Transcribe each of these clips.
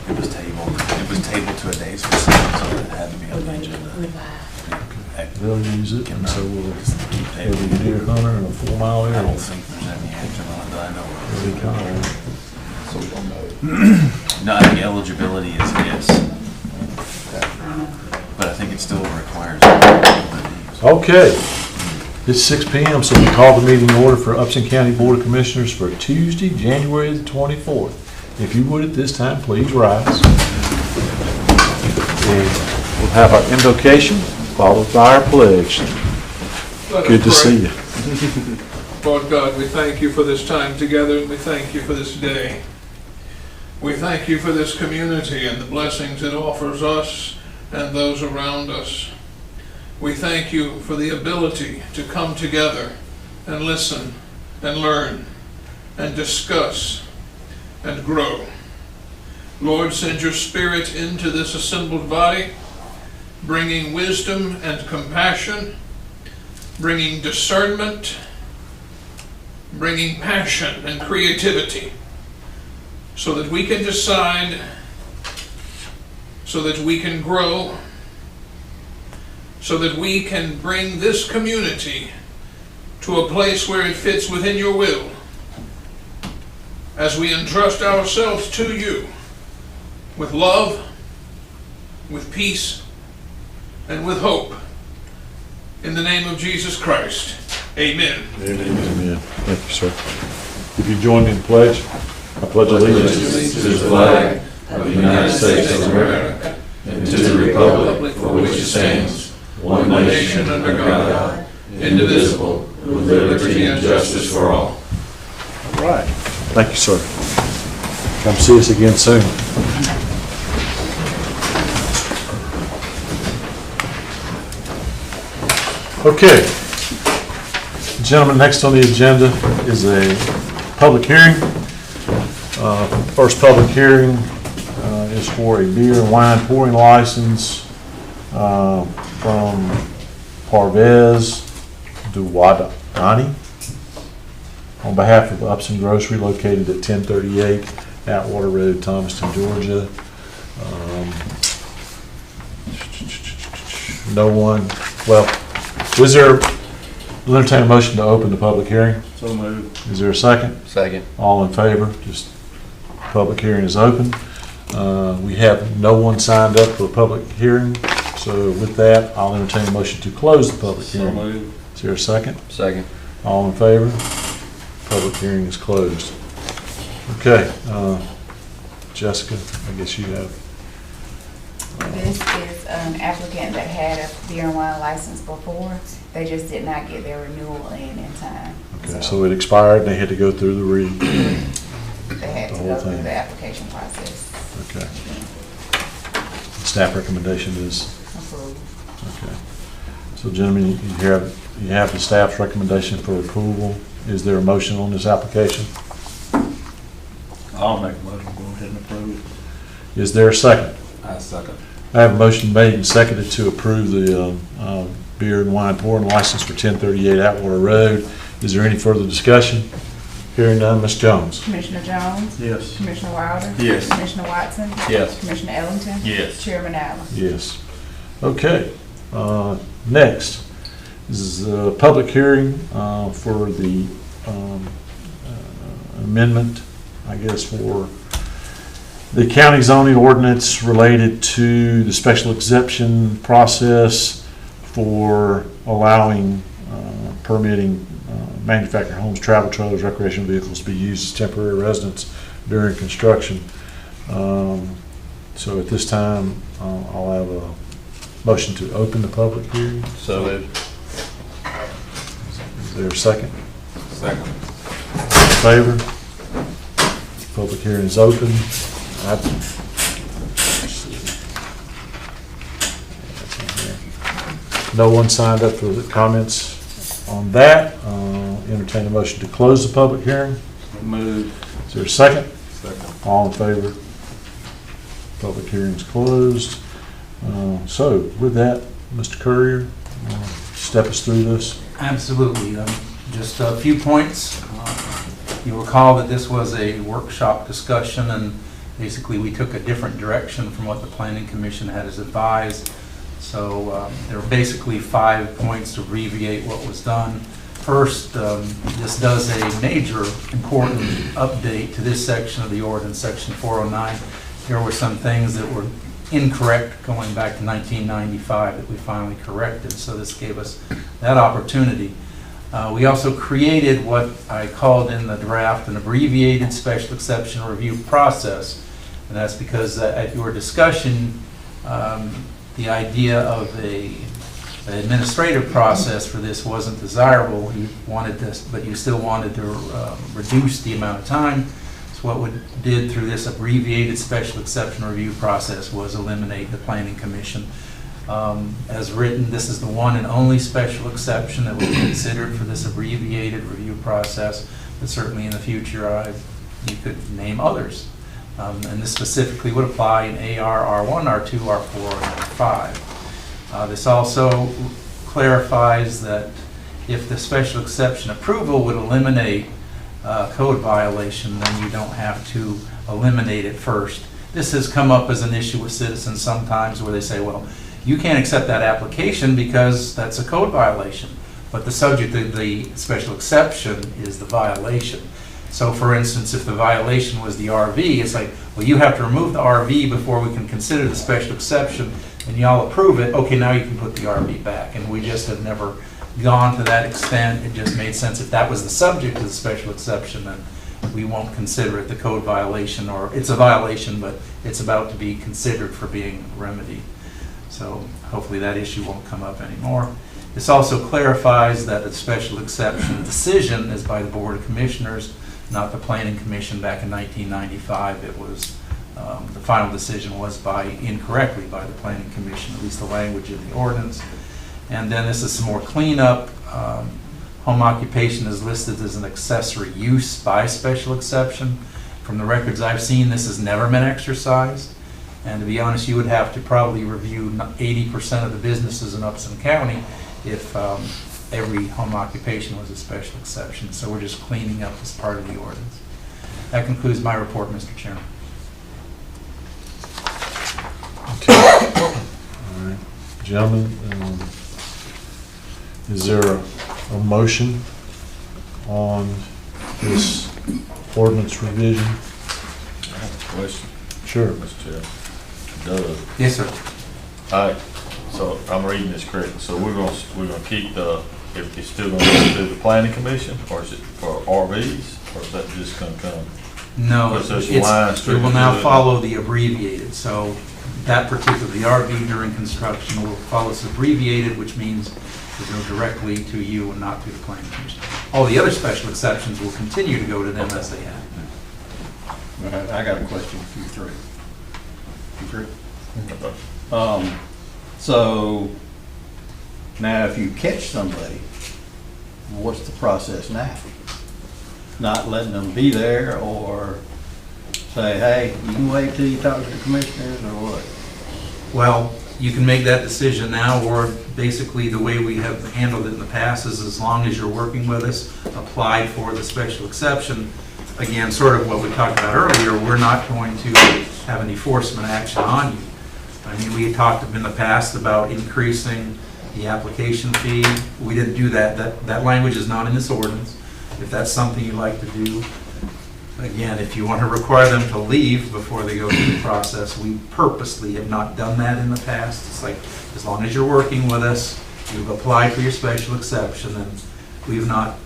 It was tabled. It was tabled to a date specific, so it had to be on the agenda. They'll use it, and so we'll Keep have tabling. a deer hunter and a 4 mile I area. don't think there's any action on it that I know of. Really kind So we don't know. No, I think eligibility is yes. But I think it still requires. Okay, it's 6 p.m., so we call the meeting order for Upson County Board of Commissioners for Tuesday, January the 24th. If you would at this time, please rise. And we'll have our invocation followed by our pledge. Good to see you. Lord God, we thank you for this time together, and we thank you for this day. We thank you for this community and the blessings it offers us and those around us. We thank you for the ability to come together and listen and learn and discuss and grow. Lord, send your Spirit into this assembled body, bringing wisdom and compassion, bringing discernment, bringing passion and creativity, so that we can decide, so that we can grow, so that we can bring this community to a place where it fits within your will, as we entrust ourselves to you with love, with peace, and with hope. In the name of Jesus Christ, amen. Amen. Thank you, sir. If you join me in pledge, I pledge allegiance To the flag of the United States of America and to the republic for which it stands, one nation under God, indivisible, with liberty and justice for all. All right. Thank you, sir. Come see us again soon. Okay. Gentlemen, next on the agenda is a public hearing. First public hearing is for a beer and wine pouring license from Parvez Duwadani on behalf of Upson Grocery located at 1038 Atwater Road, Thomaston, Georgia. No one, well, was there, we'll entertain a motion to open the public hearing. So moved. Is there a second? Second. All in favor? Just, public hearing is open. We have no one signed up for a public hearing, so with that, I'll entertain a motion to close the public So hearing. moved. Is there a second? Second. All in favor? Public hearing is closed. Okay, Jessica, I guess you have. This is an applicant that had a beer and wine license before. They just did not get their renewal in time. Okay, so it expired, and they had to go through the They had the to whole go through thing. the application process. Okay. Staff recommendation is, Approved. okay. So gentlemen, you have the staff's recommendation for approval. Is there a motion on this application? I'll make a motion, go ahead and approve Is there a second? it. I second. I have a motion made and seconded to approve the beer and wine pouring license for 1038 Atwater Road. Is there any further discussion? Hearing none, Ms. Jones. Commissioner Jones? Yes. Commissioner Wilder? Yes. Commissioner Watson? Yes. Commissioner Ellington? Yes. Chairman Allen? Yes. Okay. Next is a public hearing for the amendment, I guess, for the county zoning ordinance related to the special exception process for allowing permitting manufactured homes, travel trailers, recreational vehicles to be used as temporary residence during construction. So at this time, I'll have a motion to open the public hearing. So moved. Is there a second? Second. In favor? Public hearing is open. No one signed up for the comments on that. Entertain a motion to close the public hearing. Moved. Is there a second? Second. All in favor? Public hearing is closed. So with that, Mr. Courier, step us through this. Absolutely. Just a few points. You'll recall that this was a workshop discussion, and basically we took a different direction from what the Planning Commission had advised. So there are basically 5 points to abbreviate what was done. First, this does a major important update to this section of the ordinance, section 409. There were some things that were incorrect going back to 1995 that we finally corrected, so this gave us that opportunity. We also created what I called in the draft an abbreviated special exception review process, and that's because at your discussion, the idea of an administrative process for this wasn't desirable. You wanted this, but you still wanted to reduce the amount of time. So what we did through this abbreviated special exception review process was eliminate the Planning Commission. As written, this is the one and only special exception that will be considered for this abbreviated review process, but certainly in the future you could name others. And this specifically would apply in AR, R1, R2, R4, and R5. This also clarifies that if the special exception approval would eliminate code violation, then you don't have to eliminate it first. This has come up as an issue with citizens sometimes where they say, well, you can't accept that application because that's a code violation. But the subject of the special exception is the violation. So for instance, if the violation was the RV, it's like, well, you have to remove the RV before we can consider the special exception, and y'all approve it, okay, now you can put the RV back. And we just have never gone to that extent. It just made sense if that was the subject of the special exception, then we won't consider it the code violation, or it's a violation, but it's about to be considered for being remedied. So hopefully that issue won't come up anymore. This also clarifies that the special exception decision is by the Board of Commissioners, not the Planning Commission. Back in 1995, it was the final decision was incorrectly by the Planning Commission, at least the language of the ordinance. And then this is some more cleanup. Home occupation is listed as an accessory use by special exception. From the records I've seen, this has never been exercised. And to be honest, you would have to probably review 80% of the businesses in Upson County if every home occupation was a special exception. So we're just cleaning up this part of the ordinance. That concludes my report, Mr. Chairman. Okay. All right. Gentlemen, is there a motion on this ordinance revision? I have a question, Sure. Mr. Chair. Doug. Yes, sir. All right, so I'm reading this correctly. So we're gonna keep it's still gonna go through the Planning Commission, or is it for RVs, or is that just gonna come? No, Because there's lines it will through now the- follow the abbreviated. So that particular, the RV during construction will follow this abbreviated, which means to go directly to you and not to the Planning Commission. All the other special exceptions will continue to go to them as they have. I got a question for you three. You three? Okay. So now if you catch somebody, what's the process now? Not letting them be there, or say, hey, you can wait till you talk to the commissioners, or what? Well, you can make that decision now, or basically the way we have handled it in the past is as long as you're working with us, apply for the special exception. Again, sort of what we talked about earlier, we're not going to have an enforcement action on you. I mean, we talked in the past about increasing the application fee. We didn't do that. That language is not in this ordinance. If that's something you'd like to do, again, if you want to require them to leave before they go through the process, we purposely have not done that in the past. It's like, as long as you're working with us, you've applied for your special exception, and we've not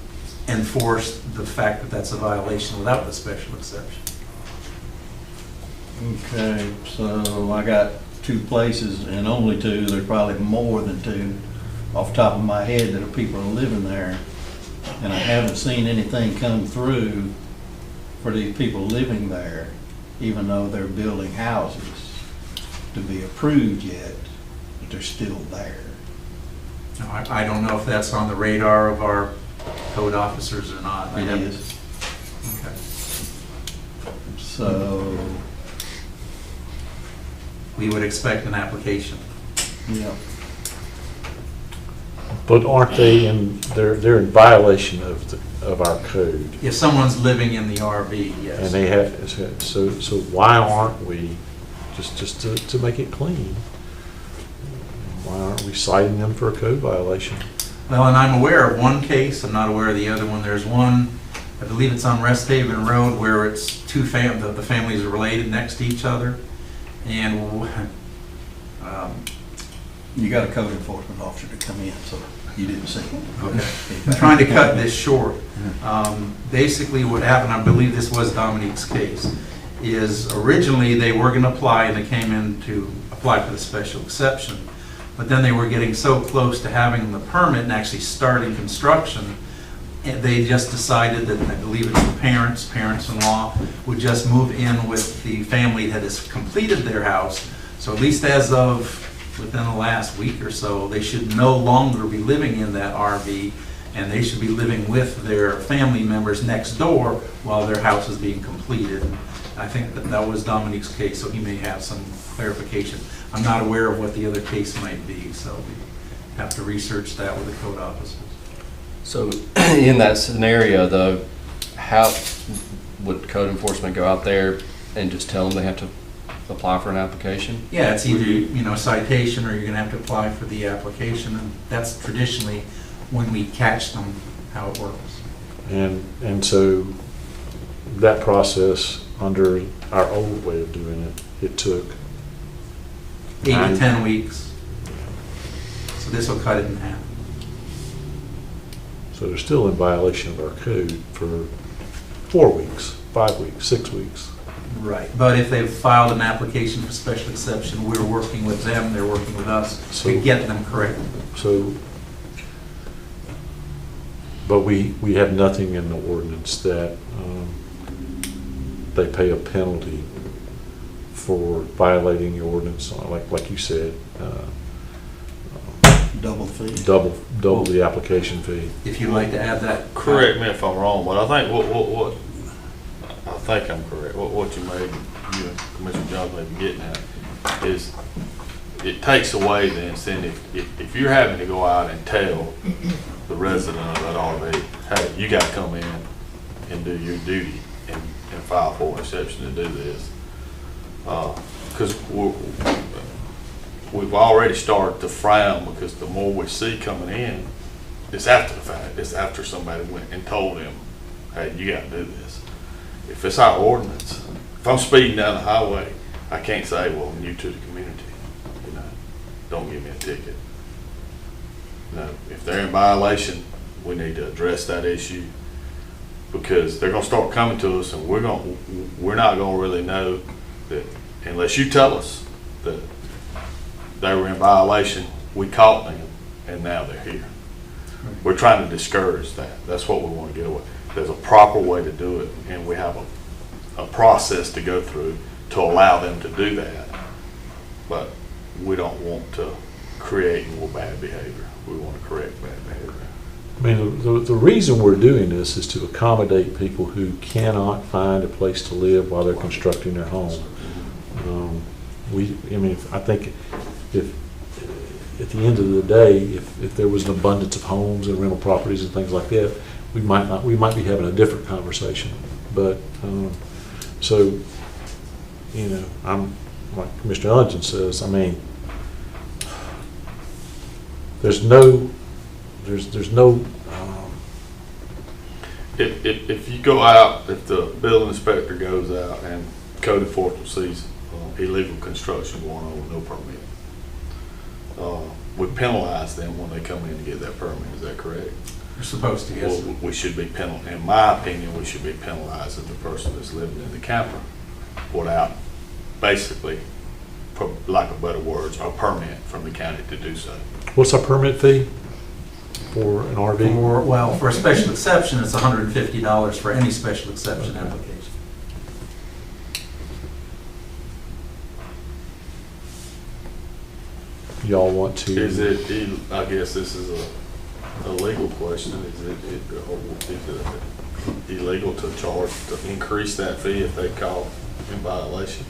enforced the fact that that's a violation without the special exception. Okay, so I got 2 places, and only 2, there's probably more than 2 off the top of my head that are people are living there. And I haven't seen anything come through for these people living there, even though they're building houses, to be approved yet, but they're still there. Now, I don't know if that's on the radar of our code officers or not. It is. Okay. So, We would expect an application. yeah. But aren't they they're in violation of our code? If someone's living in the RV, yes. And they have, so why aren't we, just to make it clean, why aren't we citing them for a code violation? Well, and I'm aware of one case, I'm not aware of the other one. There's one, I believe it's on Rest Haven Road, where it's the families are related next to each other. And You got a code enforcement officer to come in, so you didn't see him. okay. I'm trying to cut this short. Basically what happened, I believe this was Dominique's case, is originally they were going to apply and they came in to apply for the special exception. But then they were getting so close to having the permit and actually starting construction, and they just decided that, I believe it's the parents-in-law, would just move in with the family that has completed their house. So at least as of within the last week or so, they should no longer be living in that RV, and they should be living with their family members next door while their house is being completed. I think that was Dominique's case, so he may have some clarification. I'm not aware of what the other case might be, so we have to research that with the code officers. So in that scenario, though, how would code enforcement go out there and just tell them they have to apply for an application? Yeah, it's either, a citation, or you're gonna have to apply for the application, and that's traditionally when we catch them, how it works. And so that process, under our old way of doing it, it took 8 9 to 10 weeks. So this will cut it in half. So they're still in violation of our code for 4 weeks, 5 weeks, 6 weeks. Right. But if they've filed an application for special exception, we're working with them, they're working with us to get them corrected. So, but we have nothing in the ordinance that they pay a penalty for violating the ordinance, like you said, Double fee. double the application fee. If you'd like to add that. Correct me if I'm wrong, but I think what I think I'm correct. What you and Commissioner Jones may be getting at is it takes away the incentive. If you're having to go out and tell the resident of that RV, hey, you got to come in and do your duty and file for an exception to do this, because we've already started to frown, because the more we see coming in, it's after the fact. It's after somebody went and told them, hey, you got to do this. If it's our ordinance, if I'm speeding down the highway, I can't say, well, I'm new to the community, don't give me a ticket. If they're in violation, we need to address that issue, because they're going to start coming to us, and we're not going to really know that unless you tell us that they were in violation, we caught them, and now they're here. We're trying to discourage that. That's what we want to get away. There's a proper way to do it, and we have a process to go through to allow them to do that. But we don't want to create more bad behavior. We want to correct bad behavior. I mean, the reason we're doing this is to accommodate people who cannot find a place to live while they're constructing their home. I think if at the end of the day, if there was an abundance of homes and rental properties and things like that, we might be having a different conversation. But so, I'm like Commissioner Ellington says. I mean, there's no. If you go out, if the building inspector goes out and code enforcement sees illegal construction going on with no permit, we penalize them when they come in to get that permit. Is that correct? You're supposed to, yes. Well, we should be in my opinion, we should be penalizing the person that's living in the camper without, basically, for lack of better words, a permit from the county to do so. What's our permit fee for an RV? For a special exception, it's $150 for any special exception application. Y'all want to? Is it, I guess this is a legal question, is it illegal to charge, to increase that fee if they call in violation?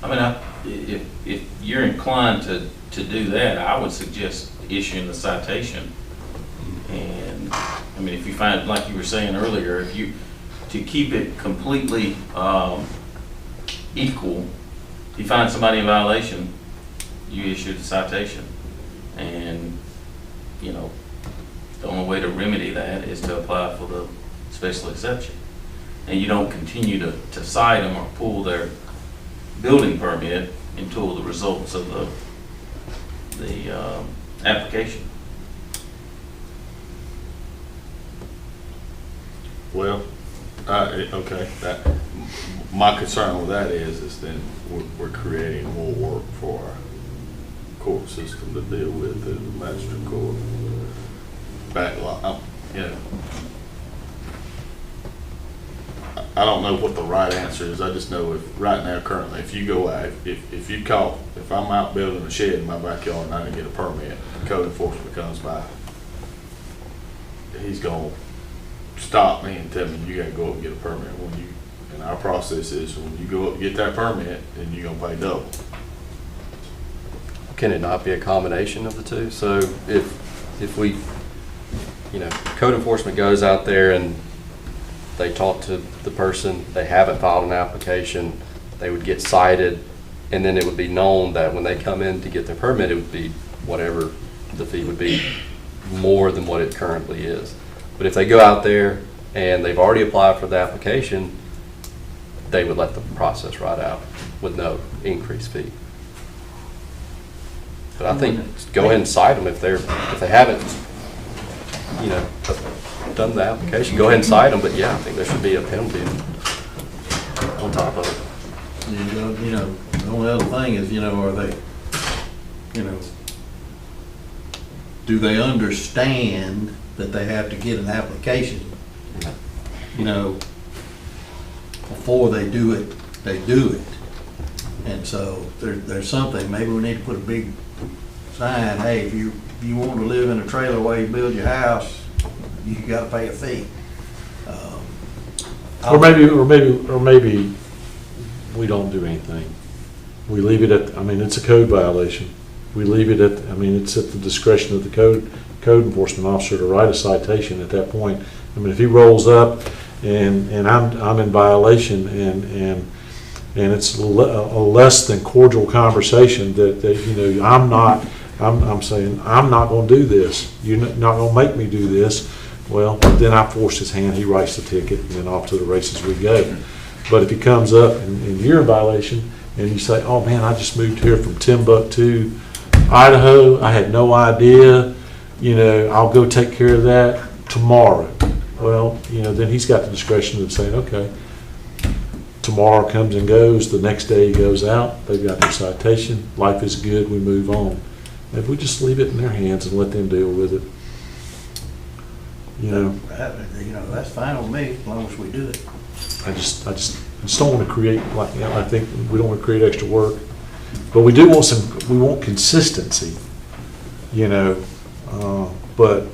I mean, if you're inclined to do that, I would suggest issuing the citation. And, I mean, if you find, like you were saying earlier, to keep it completely equal, if you find somebody in violation, you issue the citation. And, you know, the only way to remedy that is to apply for the special exception. And you don't continue to cite them or pull their building permit until the results of the application. Well, okay, my concern with that is then we're creating more work for our court system to deal with in the magistrate court. Backlog, you know. I don't know what the right answer is. I just know if right now currently, if you go out, if I'm out building a shed in my backyard and I didn't get a permit, code enforcement comes by, he's gonna stop me and tell me you gotta go up and get a permit. And our process is when you go up and get that permit, then you're gonna pay double. Can it not be a combination of the two? So if we, you know, code enforcement goes out there and they talk to the person, they haven't filed an application, they would get cited, and then it would be known that when they come in to get their permit, it would be whatever the fee would be, more than what it currently is. But if they go out there and they've already applied for the application, they would let the process ride out with no increased fee. But I think go ahead and cite them if they haven't, you know, done the application. Go ahead and cite them. But yeah, I think there should be a penalty on top of it. And, you know, the only other thing is, you know, are they, you know, do they understand that they have to get an application? You know, before they do it, they do it. And so there's something, maybe we need to put a big sign, hey, if you want to live in a trailer while you build your house, you gotta pay a fee. Or maybe we don't do anything. We leave it at, I mean, it's a code violation. We leave it at, I mean, it's at the discretion of the code enforcement officer to write a citation at that point. I mean, if he rolls up and I'm in violation and it's a less than cordial conversation that you know, I'm saying, I'm not gonna do this. You're not gonna make me do this. Well, then I force his hand, he writes the ticket, and then off to the races we go. But if he comes up and you're in violation, and you say, oh man, I just moved here from Timbuktu, Idaho, I had no idea, you know, I'll go take care of that tomorrow. Well, you know, then he's got the discretion of saying, okay, tomorrow comes and goes, the next day he goes out, they've got their citation, life is good, we move on. If we just leave it in their hands and let them deal with it, you know. You know, that's fine with me, as long as we do it. I just don't want to create, like, you know, I think we don't want to create extra work, but we do want we want consistency, you know, but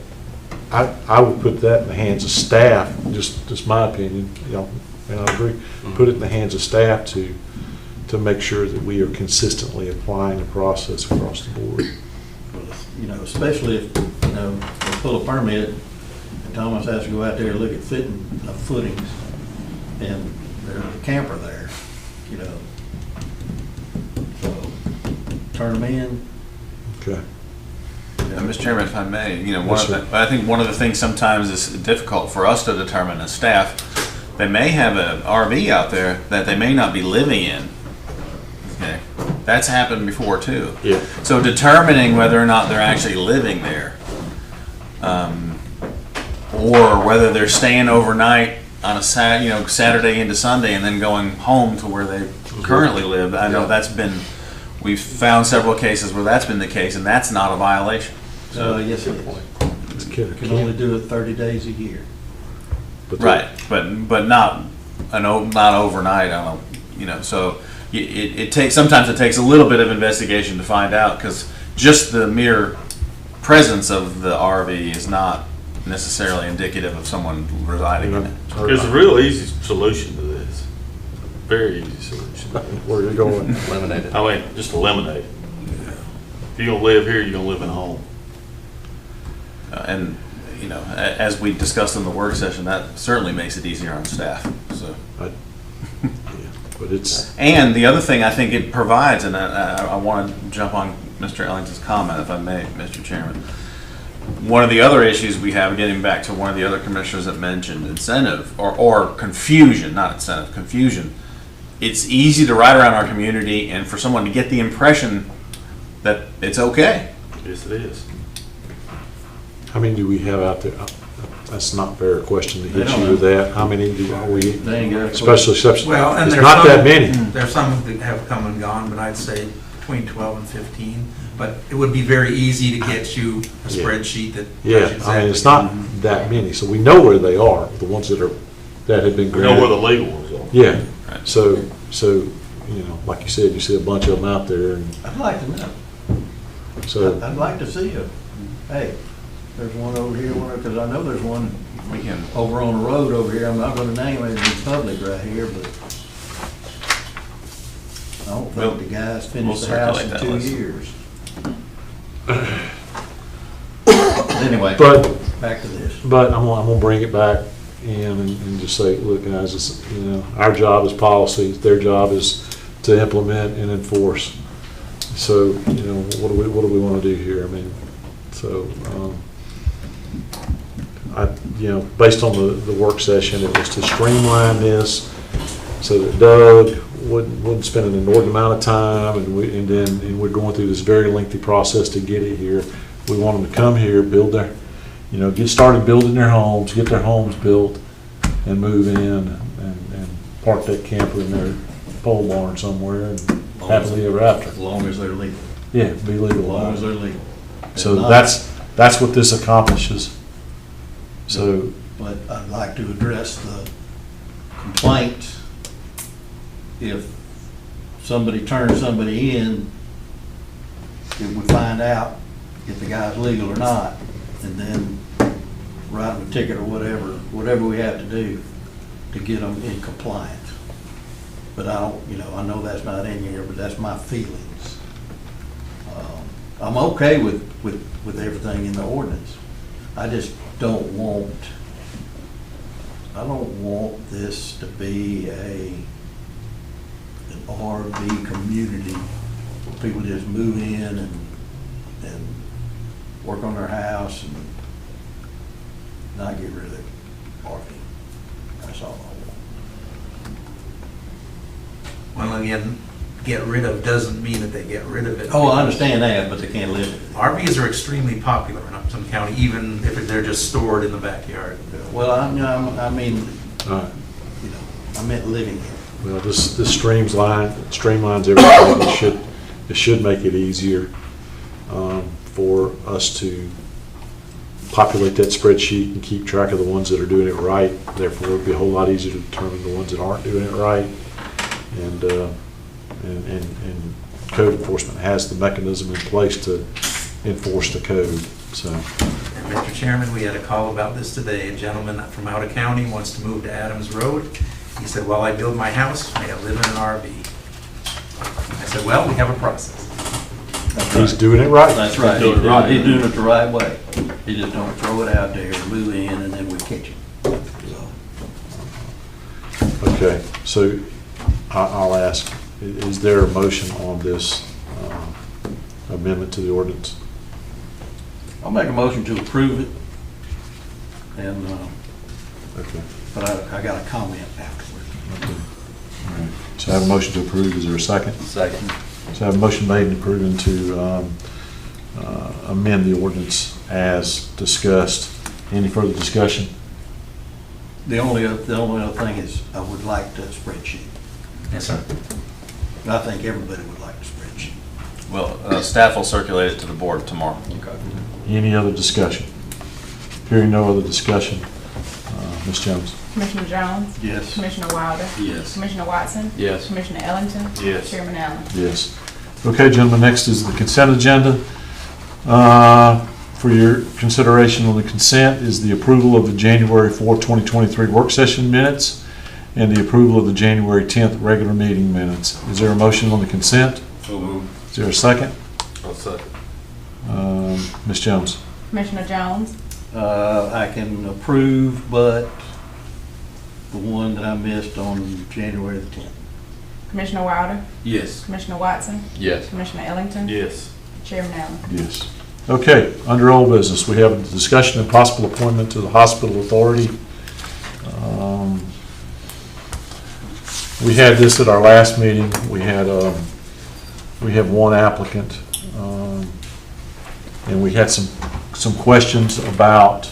I would put that in the hands of staff, just my opinion, you know, and I agree, put it in the hands of staff to make sure that we are consistently applying the process across the board. You know, especially if, you know, they pull a permit, and Thomas has to go out there and look at footings, and there's a camper there, you know. So, turn them in. Okay. Mr. Chairman, if I may, you know, Yes, I think one of the things sometimes is difficult for us to determine as staff, they may have an RV out there that they may not be living in. Okay, that's happened before too. Yeah. So determining whether or not they're actually living there, or whether they're staying overnight on a Saturday into Sunday and then going home to where they currently live. I know we've found several cases where that's been the case, and that's not a violation. Yes, it is. You can only do it 30 days a year. Right, but not overnight. I don't, you know. So sometimes it takes a little bit of investigation to find out, because just the mere presence of the RV is not necessarily indicative of someone residing in it. There's a real easy solution to this. Very easy solution. Where are you going? Eliminate it. I mean, just eliminate it. If you're gonna live here, you're gonna live in a home. And, you know, as we discussed in the work session, that certainly makes it easier on staff, so. Yeah, but it's, And the other thing I think it provides, and I want to jump on Mr. Ellington's comment, if I may, Mr. Chairman. One of the other issues we have, getting back to one of the other commissioners that mentioned incentive, or confusion, not incentive, confusion. It's easy to ride around our community and for someone to get the impression that it's okay. Yes, it is. how many do we have out there? That's not a fair question to They hit don't you with that. How many are we, They ain't got a clue. special exception? Well, and It's there's not some- that many. There's some that have come and gone, but I'd say between 12 and 15. But it would be very easy to get you a Yeah. spreadsheet that. Yeah, tells I mean, exactly- it's not that many, so we know where they are, the ones that have been We know where granted. the legal ones are. Yeah, Right. so, you know, like you said, you see a bunch of them out there, and I'd like to know. so, I'd like to see it. Hey, there's one over here, because I know there's one We can, over on the road over here. I'm not gonna name it in public right here, but I don't We'll- think the guy's we'll finished the house circulate in that 2 list. years. Anyway, but, back to this. but I'm gonna bring it back in and just say, look, guys, it's, you know, our job is policy, their job is to implement and enforce. So, you know, what do we wanna do here? I mean, so, you know, based on the work session, it was to streamline this so that Doug wouldn't spend an inordinate amount of time, and we're going through this very lengthy process to get it here. We want them to come here, build their, you know, get started building their homes, get their homes built, and move in and park that camper in their pole barn somewhere and happily ever after. As long as they're legal. Yeah, be As legal. long as they're legal. So If not, that's what this accomplishes. So, But I'd like to address the complaint. If somebody turns somebody in, if we find out if the guy's legal or not, and then write him a ticket or whatever we have to do to get them in compliance. But I don't, you know, I know that's not in here, but that's my feelings. I'm okay with everything in the ordinance. I just don't want this to be an RV community where people just move in and work on their house and not get rid of the RV. That's all I want. Well, again, get rid of doesn't mean that they get rid of it. Oh, I understand that, but they can't live in it. RVs are extremely popular in Upton County, even if they're just stored in the backyard. Well, I mean, all right. you know, I meant living here. Well, this streamlines everything. It should make it easier for us to populate that spreadsheet and keep track of the ones that are doing it right. Therefore, it'd be a whole lot easier to determine the ones that aren't doing it right. And code enforcement has the mechanism in place to enforce the code. So, And Mr. Chairman, we had a call about this today. A gentleman from out of county wants to move to Adams Road. He said, while I build my house, may I live in an RV? I said, well, we have a process. he's doing it right. That's right. Doing it right. He's doing it the right way. He just don't throw it out there, move in, and then we catch him. So, Okay, so I'll ask, is there a motion on this amendment to the ordinance? I'll make a motion to approve it. And, Okay. but I got a comment afterwards. Okay. All right. So I have a motion to approve. Is there a second? Second. So I have a motion made and approving to amend the ordinance as discussed. Any further discussion? The only other thing is, I would like the spreadsheet. Yes, sir. I think everybody would like the spreadsheet. well, staff will circulate it to the board tomorrow. Any other discussion? Hearing no other discussion, Ms. Jones? Commissioner Jones? Yes. Commissioner Wilder? Yes. Commissioner Watson? Yes. Commissioner Ellington? Yes. Chairman Allen? Yes. Okay, gentlemen, next is the consent agenda. For your consideration on the consent is the approval of the January 4, 2023 work session minutes and the approval of the January 10th regular meeting minutes. Is there a motion on the consent? So moved. Is there a second? I'll second. Ms. Jones? Commissioner Jones? I can approve, but the one that I missed on January the 10th. Commissioner Wilder? Yes. Commissioner Watson? Yes. Commissioner Ellington? Yes. Chairman Allen? Yes. Okay, under old business, we have a discussion and possible appointment to the hospital authority. We had this at our last meeting. We have one applicant, and we had some questions about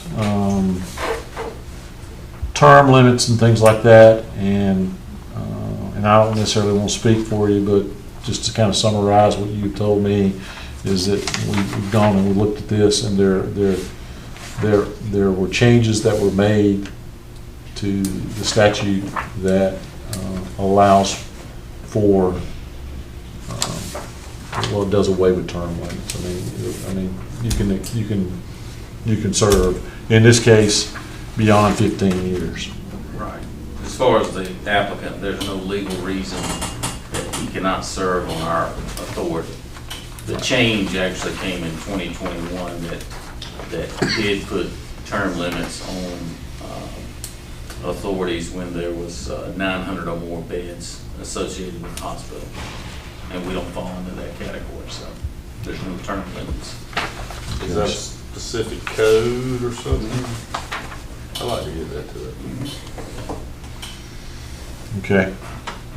term limits and things like that, and I don't necessarily want to speak for you, but just to kind of summarize what you told me is that we've gone and we looked at this, and there were changes that were made to the statute that allows for, well, it does away with term limits. I mean, you can serve, in this case, beyond 15 years. Right. As far as the applicant, there's no legal reason that he cannot serve on our authority. The change actually came in 2021 that did put term limits on authorities when there was 900 or more beds associated with the hospital. And we don't fall into that category, so there's no term limits. Is that a specific code or something? I'd like to get that to it. Okay,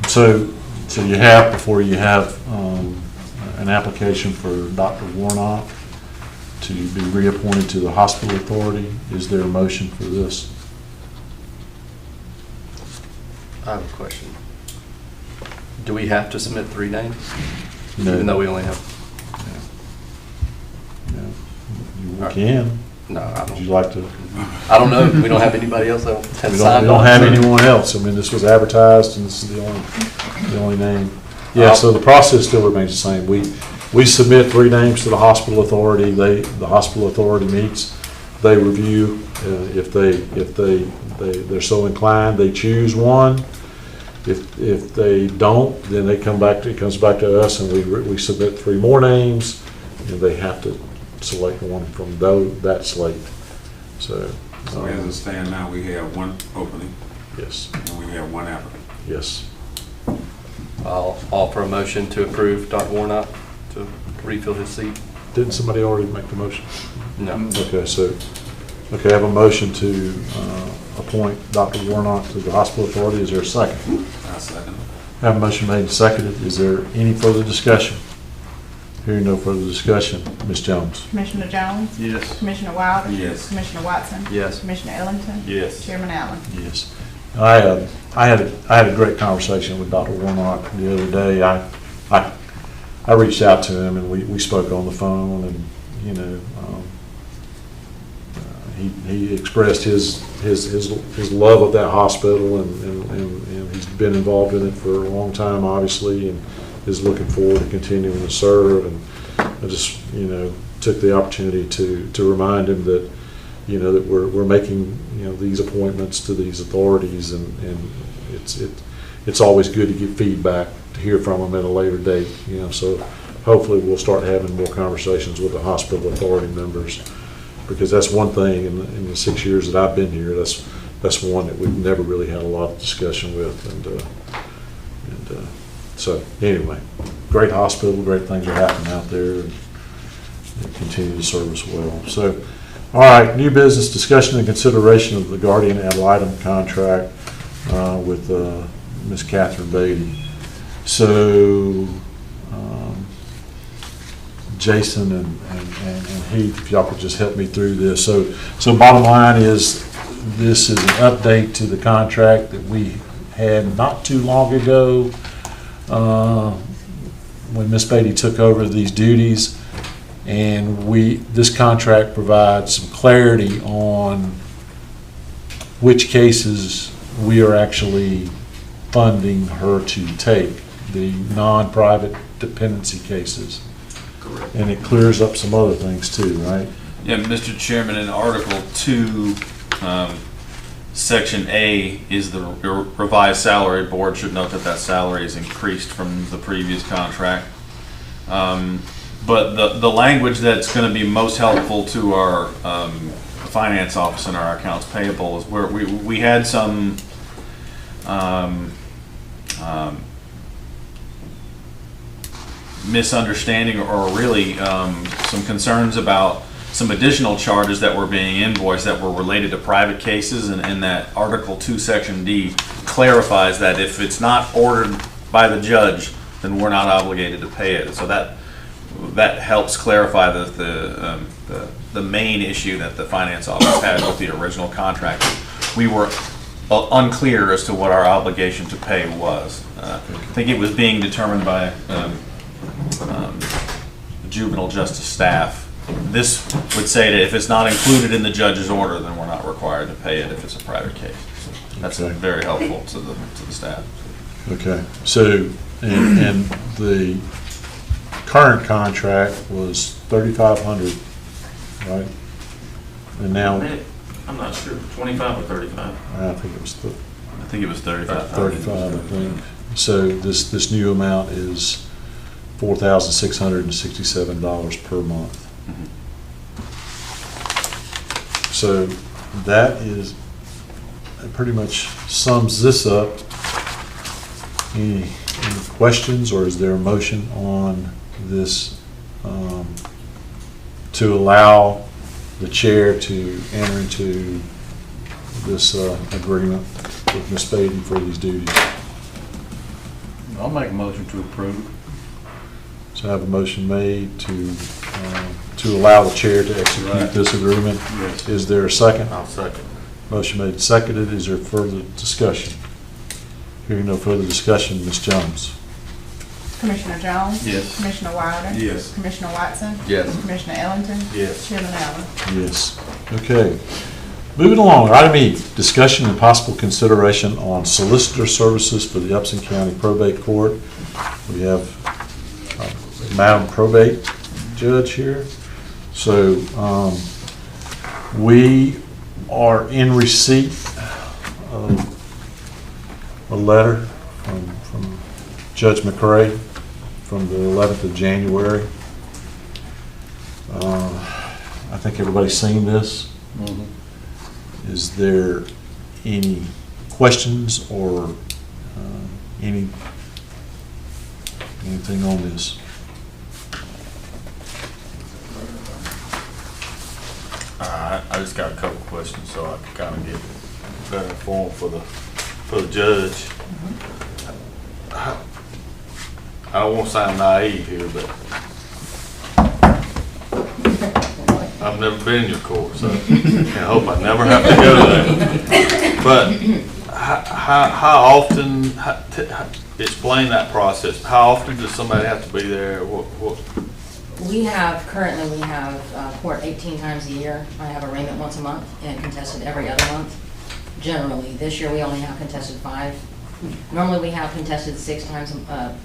so you have, before you have an application for Dr. Warnock to be reappointed to the hospital authority. Is there a motion for this? I have a question. Do we have to submit 3 names? No. Even though we only have, No. You can. no, I Would you don't. like to? I don't know. We don't have anybody else that has We signed don't on. have anyone else. I mean, this was advertised, and this is the only name. Yeah, so the process still remains the same. We submit 3 names to the hospital authority. The hospital authority meets, they review, if they're so inclined, they choose one. If they don't, then it comes back to us, and we submit 3 more names, and they have to select one from that slate. So as it stands now, we have 1 opening yes, and we have 1 applicant. yes. I'll offer a motion to approve Dr. Warnock to refill his seat. Didn't somebody already make the motion? No. Okay, I have a motion to appoint Dr. Warnock to the hospital authority. Is there a second? I second. I have a motion made and seconded. Is there any further discussion? Hearing no further discussion, Ms. Jones. Commissioner Jones? Yes. Commissioner Wilder? Yes. Commissioner Watson? Yes. Commissioner Ellington? Yes. Chairman Allen? Yes. I had a great conversation with Dr. Warnock the other day. I reached out to him, and we spoke on the phone, and you know, he expressed his love of that hospital, and he's been involved in it for a long time, obviously, and is looking forward to continuing to serve. And I just, you know, took the opportunity to remind him that, you know, that we're making, you know, these appointments to these authorities, and it's always good to get feedback, to hear from them at a later date, you know. So hopefully we'll start having more conversations with the hospital authority members, because that's one thing in the 6 years that I've been here, that's one that we've never really had a lot of discussion with. And so anyway, great hospital, great things are happening out there, and they continue to serve us well. So, all right, new business, discussion and consideration of the guardian ad litem contract with Ms. Catherine Beatty. So, Jason and Heath, if y'all could just help me through this. So bottom line is, this is an update to the contract that we had not too long ago when Ms. Beatty took over these duties. And this contract provides some clarity on which cases we are actually funding her to take, the non-private dependency cases. Correct. And it clears up some other things too, right? Yeah, Mr. Chairman, in Article 2, Section A is the revised salary. Board should note that salary is increased from the previous contract. But the language that's going to be most helpful to our finance office and our accounts payable is where we had some misunderstanding or really some concerns about some additional charges that were being invoiced that were related to private cases, and that Article 2, Section D clarifies that if it's not ordered by the judge, then we're not obligated to pay it. So that helps clarify the main issue that the finance office had with the original contract. We were unclear as to what our obligation to pay was. I think it was being determined by juvenile justice staff. This would say that if it's not included in the judge's order, then we're not required to pay it if it's a private case. So that's Okay. very helpful to the staff. Okay, so, and the current contract was $3,500, right? And now, I'm not sure, 25 or 35? I think it was I think it was 35. 35, I think. So this new amount is $4,667 per month. So that pretty much sums this up. Any questions, or is there a motion on this to allow the chair to enter into this agreement with Ms. Beatty for these duties? I'll make a motion to approve. So I have a motion made to allow the chair to execute Right. this agreement. Yes. Is there a second? I'll second. Motion made and seconded. Is there further discussion? Hearing no further discussion, Ms. Jones. Commissioner Jones? Yes. Commissioner Wilder? Yes. Commissioner Watson? Yes. Commissioner Ellington? Yes. Chairman Allen? Yes. Okay. Moving along, item E, discussion and possible consideration on solicitor services for the Upson County Probate Court. We have Madam Probate Judge here. So we are in receipt of a letter from Judge McRae from the 11th of January. I think everybody's seen this. Mhm. Is there any questions or anything on this? I just got a couple questions so I can kind of get better informed for the judge. I don't want to sound naive here, but I've never been in your court, so I hope I never have to go there. But how often, explain that process. How often does somebody have to be there? What? Currently we have court 18 times a year. I have arraignment once a month and contested every other month. Generally, this year we only have contested 5. Normally we have contested 6 times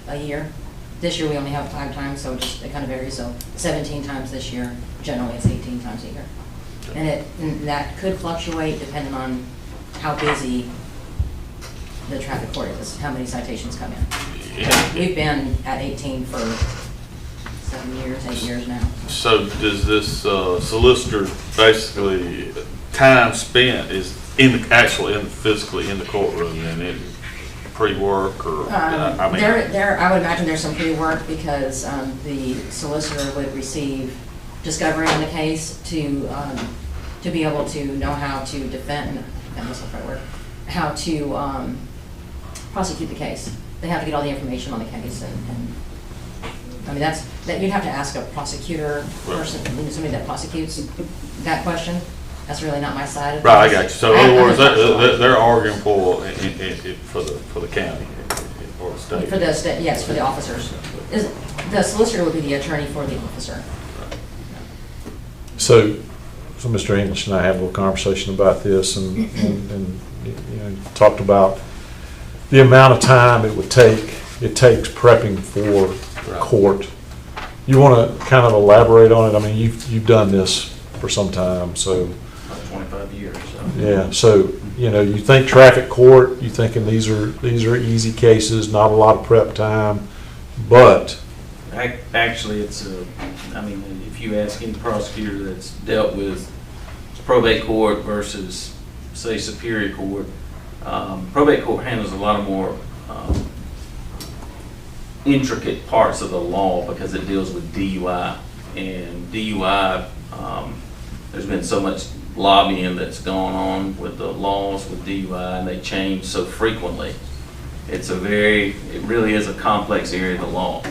a year. This year we only have 5 times, so it kind of varies. So 17 times this year. Generally it's 18 times a year. And that could fluctuate depending on how busy the traffic court is, how many citations come in. We've been at 18 for 7 years, 8 years now. So does this solicitor basically time spent is physically in the courtroom and in pre-work or? I mean, I would imagine there's some pre-work because the solicitor would receive discovery on the case to be able to know how to defend, how to prosecute the case. They have to get all the information on the case and I mean, that you'd have to ask a prosecutor person, somebody that prosecutes that question. That's really not my side of it. right, I got you. So in other words, they're arguing for the county or the state. For the state, yes, for the officers. The solicitor would be the attorney for the officer. So Mr. English and I had a little conversation about this and talked about the amount of time it takes prepping for court. You want to kind of elaborate on it? I mean, you've done this for some time, so. About 25 years, so. Yeah, so, you think traffic court, you thinking these are easy cases, not a lot of prep time, but Actually, I mean, if you ask any prosecutor that's dealt with probate court versus, say, Superior Court, probate court handles a lot of more intricate parts of the law because it deals with DUI. And DUI, there's been so much lobbying that's gone on with the laws with DUI, and they change so frequently. It really is a complex area of the law.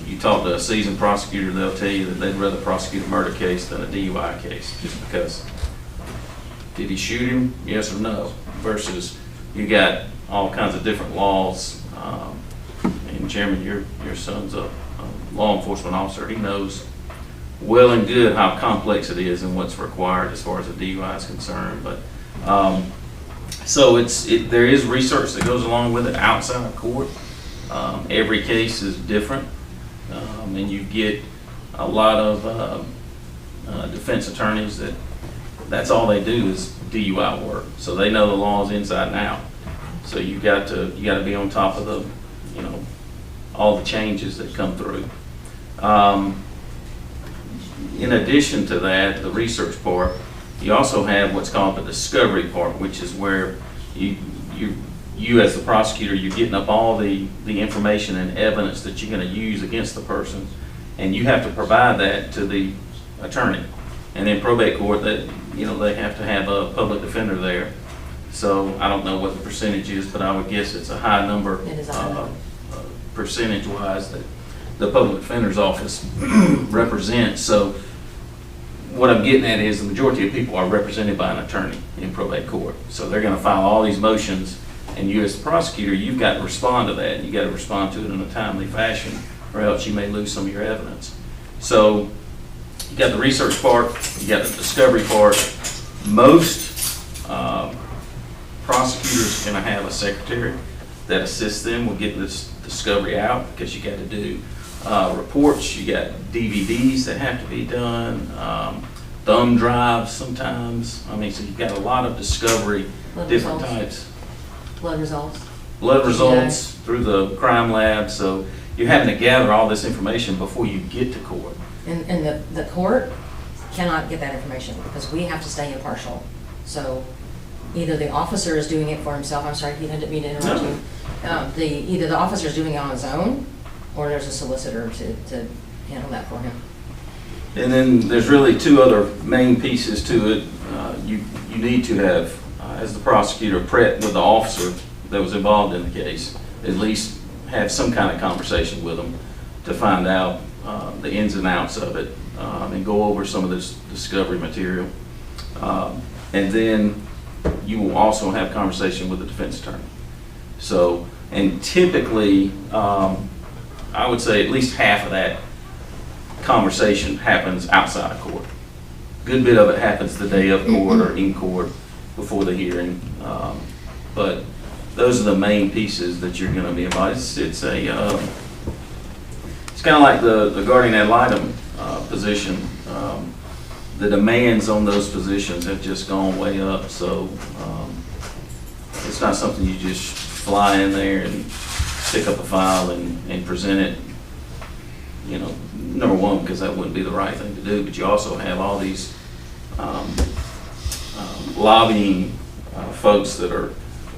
You talk to a seasoned prosecutor, they'll tell you that they'd rather prosecute a murder case than a DUI case, just because, did he shoot him, yes or no, versus you got all kinds of different laws. And Chairman, your son's a law enforcement officer. He knows well and good how complex it is and what's required as far as a DUI is concerned. But so there is research that goes along with it outside of court. Every case is different, and you get a lot of defense attorneys that's all they do is DUI work. So they know the laws inside and out. So you got to be on top of the, all the changes that come through. In addition to that, the research part, you also have what's called the discovery part, which is where you as the prosecutor, you're getting up all the information and evidence that you're going to use against the person, and you have to provide that to the attorney. And in probate court, they have to have a public defender there. So I don't know what the percentage is, but I would guess it's a high number. It is a high number. Percentage-wise that the public defender's office represents. So what I'm getting at is the majority of people are represented by an attorney in probate court. So they're going to file all these motions, and you as the prosecutor, you've got to respond to that. You've got to respond to it in a timely fashion, or else you may lose some of your evidence. So you got the research part, you got the discovery part. Most prosecutors are going to have a secretary that assists them with getting this discovery out, because you got to do reports, you got DVDs that have to be done, thumb drives sometimes. I mean, so you've got a lot of discovery, different types. Blood results. Blood results through the crime lab. So you're having to gather all this information before you get to court. And the court cannot get that information because we have to stay impartial. So either the officer is doing it for himself. I'm sorry, you didn't mean to interrupt you. Either the officer is doing it on his own, or there's a solicitor to handle that for him. And then there's really two other main pieces to it. You need to have, as the prosecutor, prep with the officer that was involved in the case, at least have some kind of conversation with them to find out the ins and outs of it, and go over some of this discovery material. And then you will also have conversation with the defense attorney. So, and typically, I would say at least half of that conversation happens outside of court. Good bit of it happens the day of court or in court before the hearing. But those are the main pieces that you're going to be involved. It's kind of like the guardian ad litem position. The demands on those positions have just gone way up. So it's not something you just fly in there and pick up a file and present it. Number one, because that wouldn't be the right thing to do, but you also have all these lobbying folks that are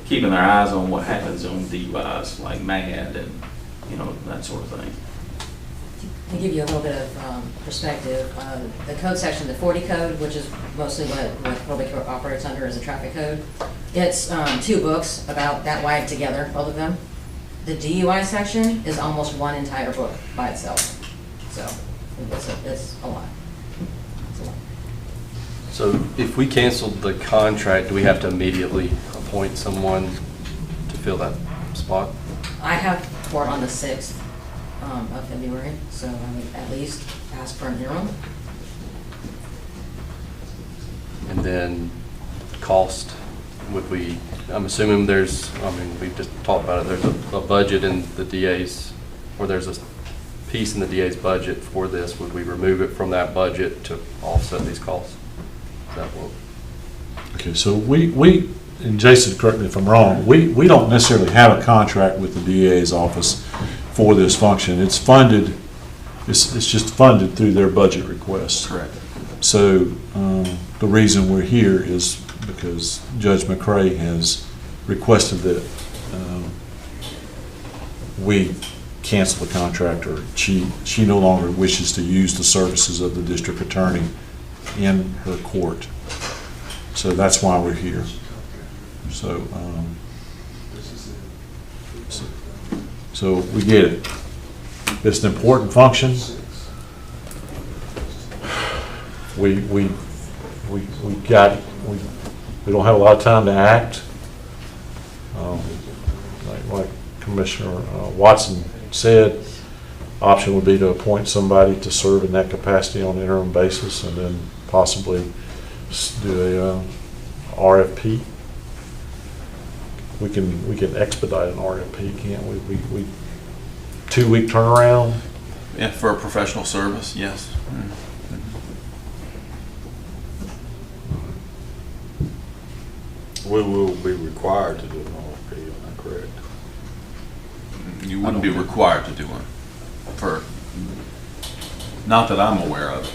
keeping their eyes on what happens on DUIs, like MAD and that sort of thing. To give you a little bit of perspective, the code section, the 40 code, which is mostly what probate court operates under as a traffic code, it's 2 books about that wide together, both of them. The DUI section is almost one entire book by itself. So it's a lot. It's a lot. So if we canceled the contract, do we have to immediately appoint someone to fill that spot? I have court on the 6th of February, so I would at least ask for an interim. And then cost, I'm assuming we've just talked about it, there's a budget in the DA's, or there's a piece in the DA's budget for this. Would we remove it from that budget to offset these costs? Is that what? Okay, so we and Jason, correct me if I'm wrong, we don't necessarily have a contract with the DA's office for this function. It's funded, it's just funded through their budget requests. Correct. So the reason we're here is because Judge McCray has requested that we cancel the contract, or she no longer wishes to use the services of the district attorney in her court. So that's why we're here. So, so we get it. It's an important function. We don't have a lot of time to act. Like Commissioner Watson said, option would be to appoint somebody to serve in that capacity on an interim basis, and then possibly do a RFP. We can expedite an RFP, can't we? We 2-week turnaround. Yeah, for a professional service, yes. We will be required to do an RFP, am I correct? You wouldn't be required to do one for, not that I'm aware of.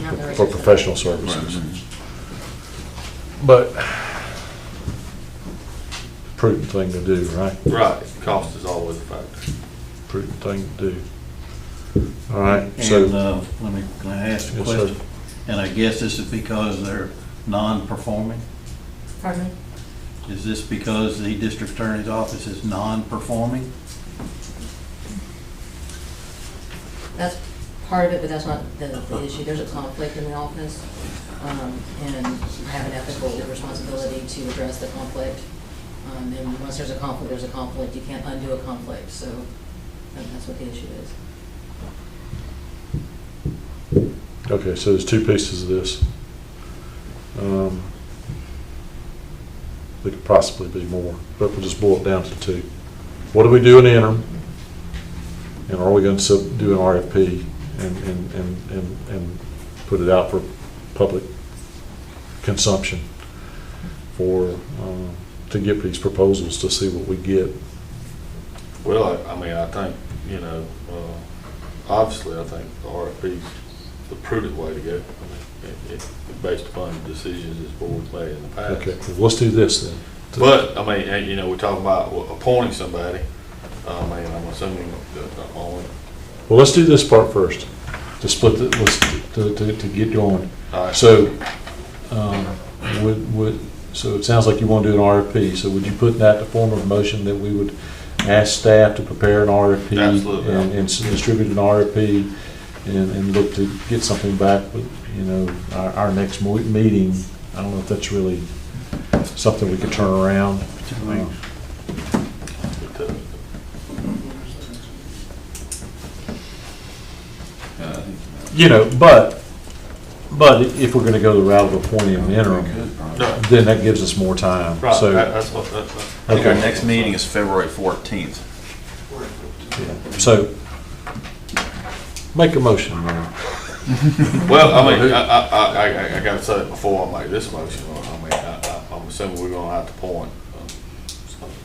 Not the For research. professional services. But prudent thing to do, right? Right, cost is always a factor. Prudent thing to do. All right, so. And, can I ask a Yes, sir. question? And I guess this is because they're non-performing? Pardon me? Is this because the district attorney's office is non-performing? That's part of it, but that's not the issue. There's a conflict in the office, and I have an ethical responsibility to address the conflict. And once there's a conflict, there's a conflict. You can't undo a conflict, so that's what the issue is. Okay, so there's 2 pieces of this. There could possibly be more, but we'll just boil it down to 2. What do we do in the interim? And are we going to do an RFP and put it out for public consumption for, to get these proposals to see what we get? Well, I mean, I think, obviously, I think the RFP is the prudent way to go. I mean, it's based upon the decisions this board's made in the past. Okay, well, let's do this then. But, I mean, we're talking about appointing somebody. I mean, I'm assuming that only. Well, let's do this part first, to split the, to get going. All right. So, so it sounds like you want to do an RFP, so would you put that in the form of a motion that we would ask staff to prepare an RFP? Absolutely. And distribute an RFP and look to get something back, with, our next meeting. I don't know if that's really something we could turn around. But if we're going to go the route of appointing an interim, then that gives us more time. Right, So, that's what, I think our next meeting is February 14th. yeah. So, make a motion, Ron. well, I mean, I gotta say it before I make this motion. I mean, I'm assuming we're gonna have to appoint.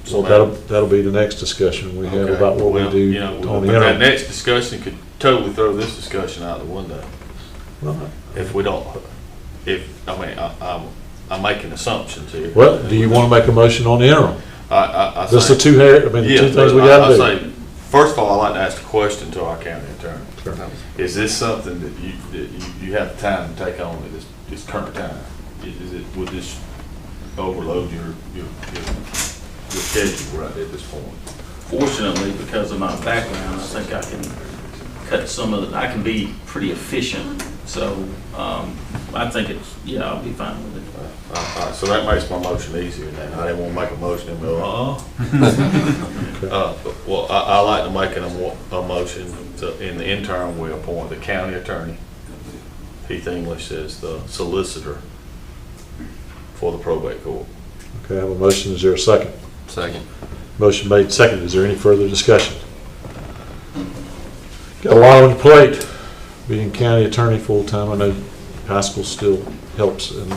So that'll be the next discussion we have Okay. about what we Well, do but on the that interim. next discussion could totally throw this discussion out the window. Right. If we don't, I'm making assumptions here. Well, do you want to make a motion on the interim? I That's the think- two, the Yeah, two things we but got I to do. say, first of all, I'd like to ask a question to our county attorney. Sure. Is this something that you have time to take on at this current time? Would this overload your schedule right at this point? Fortunately, because of my background, I think I can cut some of I can be pretty efficient. So I think I'll be fine with it. All right, so that makes my motion easier then. I didn't want to make a motion and go, well, I like to make a motion to, in the interim, we appoint the county attorney, Heath English, as the solicitor for the probate court. Okay, I have a motion. Is there a second? Second. Motion made, second. Is there any further discussion? Got a lot on your plate, being county attorney full-time. I know high school still helps in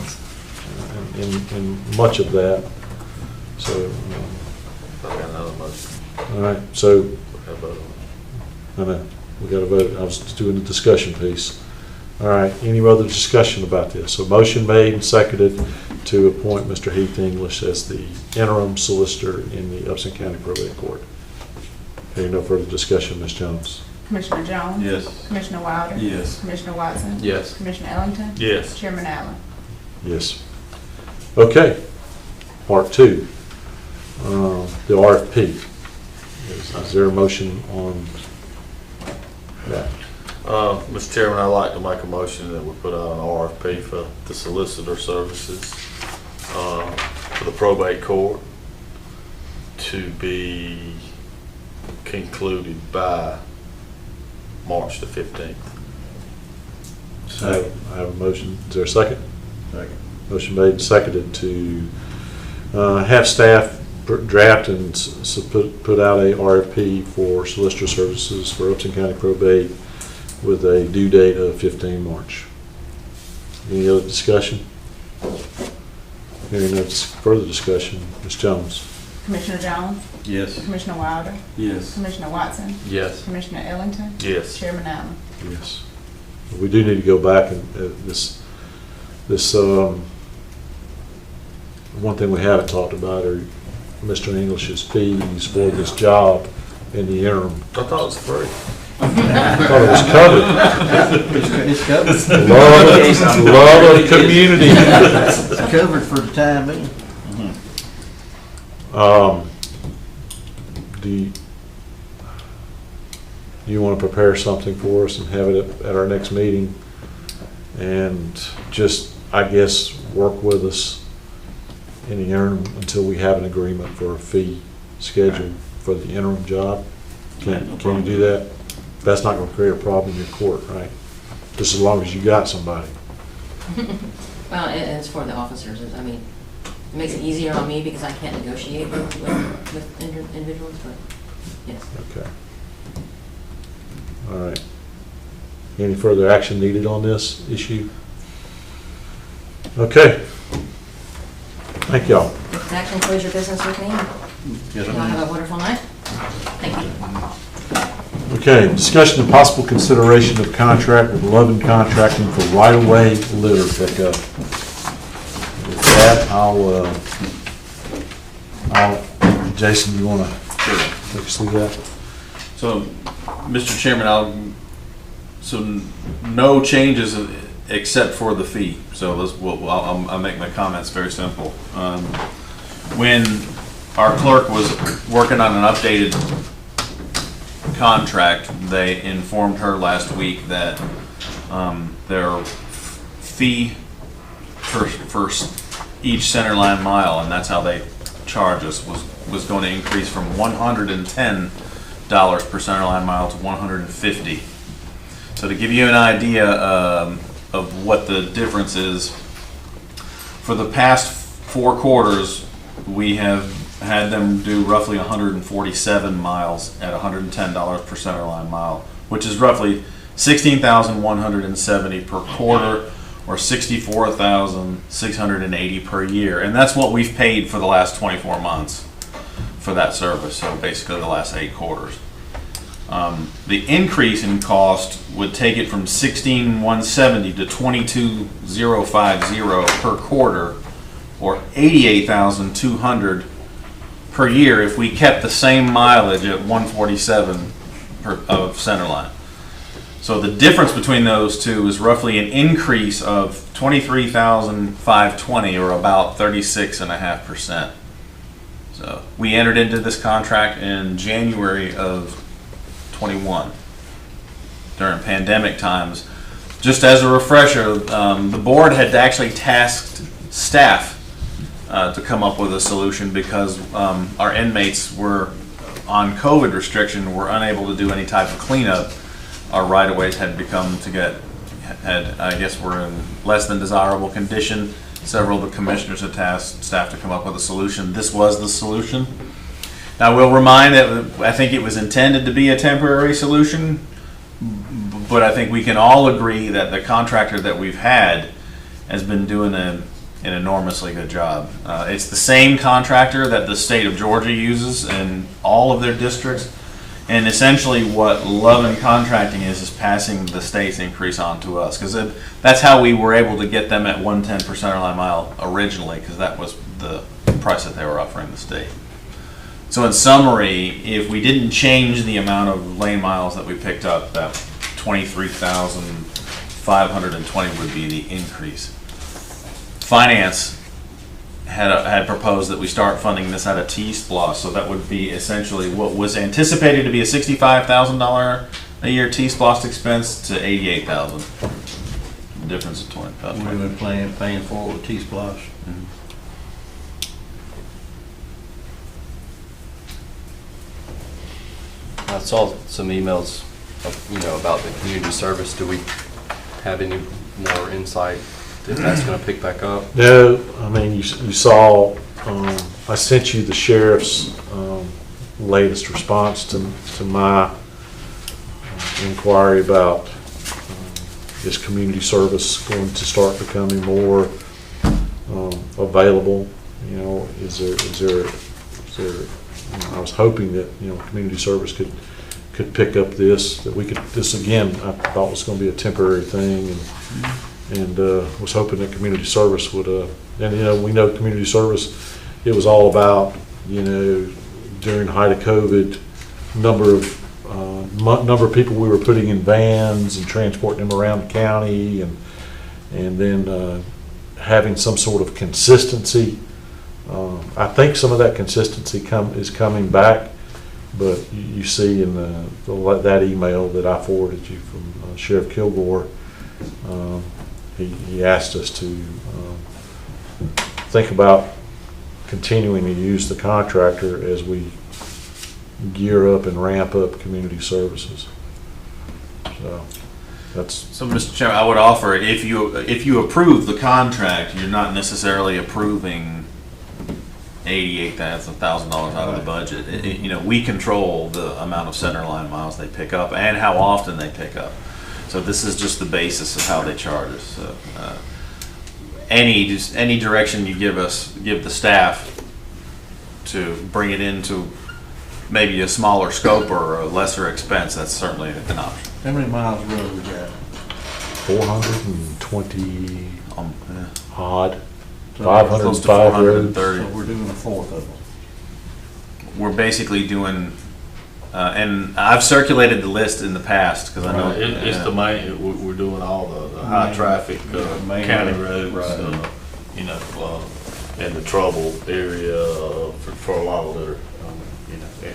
much of that. So, I got another motion. all right, so Got a vote on I know, we got to vote. I was doing the discussion piece. All right, any other discussion about this? So motion made and seconded to appoint Mr. Heath English as the interim solicitor in the Upson County Probate Court. Hearing no further discussion, Ms. Jones. Commissioner Jones? Yes. Commissioner Wilder? Yes. Commissioner Watson? Yes. Commissioner Ellington? Yes. Chairman Allen? Yes. Okay, part two, the RFP. Is there a motion on that? Mr. Chairman, I'd like to make a motion that we put out an RFP for the solicitor services for the probate court to be concluded by March the 15th. I have a motion. Is there a second? Second. Motion made and seconded to have staff draft and put out a RFP for solicitor services for Upson County Probate with a due date of 15 March. Any other discussion? Hearing no further discussion, Ms. Jones. Commissioner Jones? Yes. Commissioner Wilder? Yes. Commissioner Watson? Yes. Commissioner Ellington? Yes. Chairman Allen? Yes. We do need to go back and this one thing we haven't talked about are Mr. English's fees for this job in the interim. I thought it was free. I thought it was covered. It's covered. Love of community. It's covered for the time being. Do you want to prepare something for us and have it at our next meeting? And just, I guess, work with us in the interim until we have an agreement for a fee schedule for the interim job? Can you do that? That's not going to create a problem in your court, right? Just as long as you got somebody. Well, it's for the officers. I mean, it makes it easier on me because I can't negotiate with individuals, but yes. Okay. All right. Any further action needed on this issue? Okay. Thank y'all. If that concludes your business with me, Yes, y'all ma'am. have a wonderful night. Thank you. Okay, discussion and possible consideration of contract with Lovin Contracting for right-of-way litter pickup. With that, Jason, you want to take us through that? So, Mr. Chairman, no changes except for the fee. So I'll make my comments very simple. When our clerk was working on an updated contract, they informed her last week that their fee for each centerline mile, and that's how they charge us, was going to increase from $110 per centerline mile to $150. So to give you an idea of what the difference is, for the past 4 quarters, we have had them do roughly 147 miles at $110 per centerline mile, which is roughly $16,170 per quarter, or $64,680 per year. And that's what we've paid for the last 24 months for that service, so basically the last 8 quarters. The increase in cost would take it from $16,170 to $22,050 per quarter, or $88,200 per year if we kept the same mileage at 147 of centerline. So the difference between those two is roughly an increase of $23,520, or about 36.5%. So we entered into this contract in January of 21 during pandemic times. Just as a refresher, the board had actually tasked staff to come up with a solution because our inmates were on COVID restriction, were unable to do any type of cleanup. Our right-of-ways had I guess, were in less than desirable condition. Several of the commissioners had tasked staff to come up with a solution. This was the solution. Now, we'll remind that I think it was intended to be a temporary solution, but I think we can all agree that the contractor that we've had has been doing an enormously good job. It's the same contractor that the state of Georgia uses in all of their districts. And essentially what Love and Contracting is passing the state's increase on to us. Because that's how we were able to get them at 110 per center line mile originally, because that was the price that they were offering the state. So in summary, if we didn't change the amount of lane miles that we picked up, that 23,520 would be the increase. Finance had proposed that we start funding this out of T-SPLOST, so that would be essentially what was anticipated to be a $65,000 a year T-SPLOST expense to $88,000. The difference of 20. We've been paying for it with T-Splosh. I saw some emails, about the community service. Do we have any more insight if that's going to pick back up? No, I mean, you saw, I sent you the sheriff's latest response to my inquiry about is community service going to start becoming more available? Is there I was hoping that, community service could pick up this again, I thought was going to be a temporary thing, and was hoping that community service would, we know community service, it was all about, during the height of COVID, number of people we were putting in vans and transporting them around the county, and then having some sort of consistency. I think some of that consistency is coming back, but you see in that email that I forwarded you from Sheriff Kilgore, he asked us to think about continuing to use the contractor as we gear up and ramp up community services. So Mr. Chairman, I would offer, if you approve the contract, you're not necessarily approving $88,000 out of the budget. We control the amount of center line miles they pick up and how often they pick up. So this is just the basis of how they charge us. So, any direction you give the staff to bring it into maybe a smaller scope or a lesser expense, that's certainly an option. How many miles of road we got? 420 Yeah. odd. So 505 roads. So we're doing a fourth of them. We're basically doing, and I've circulated the list in the past because I know It's the main, we're doing all the high traffic main county road, roads, right. in the trouble area for a lot of their,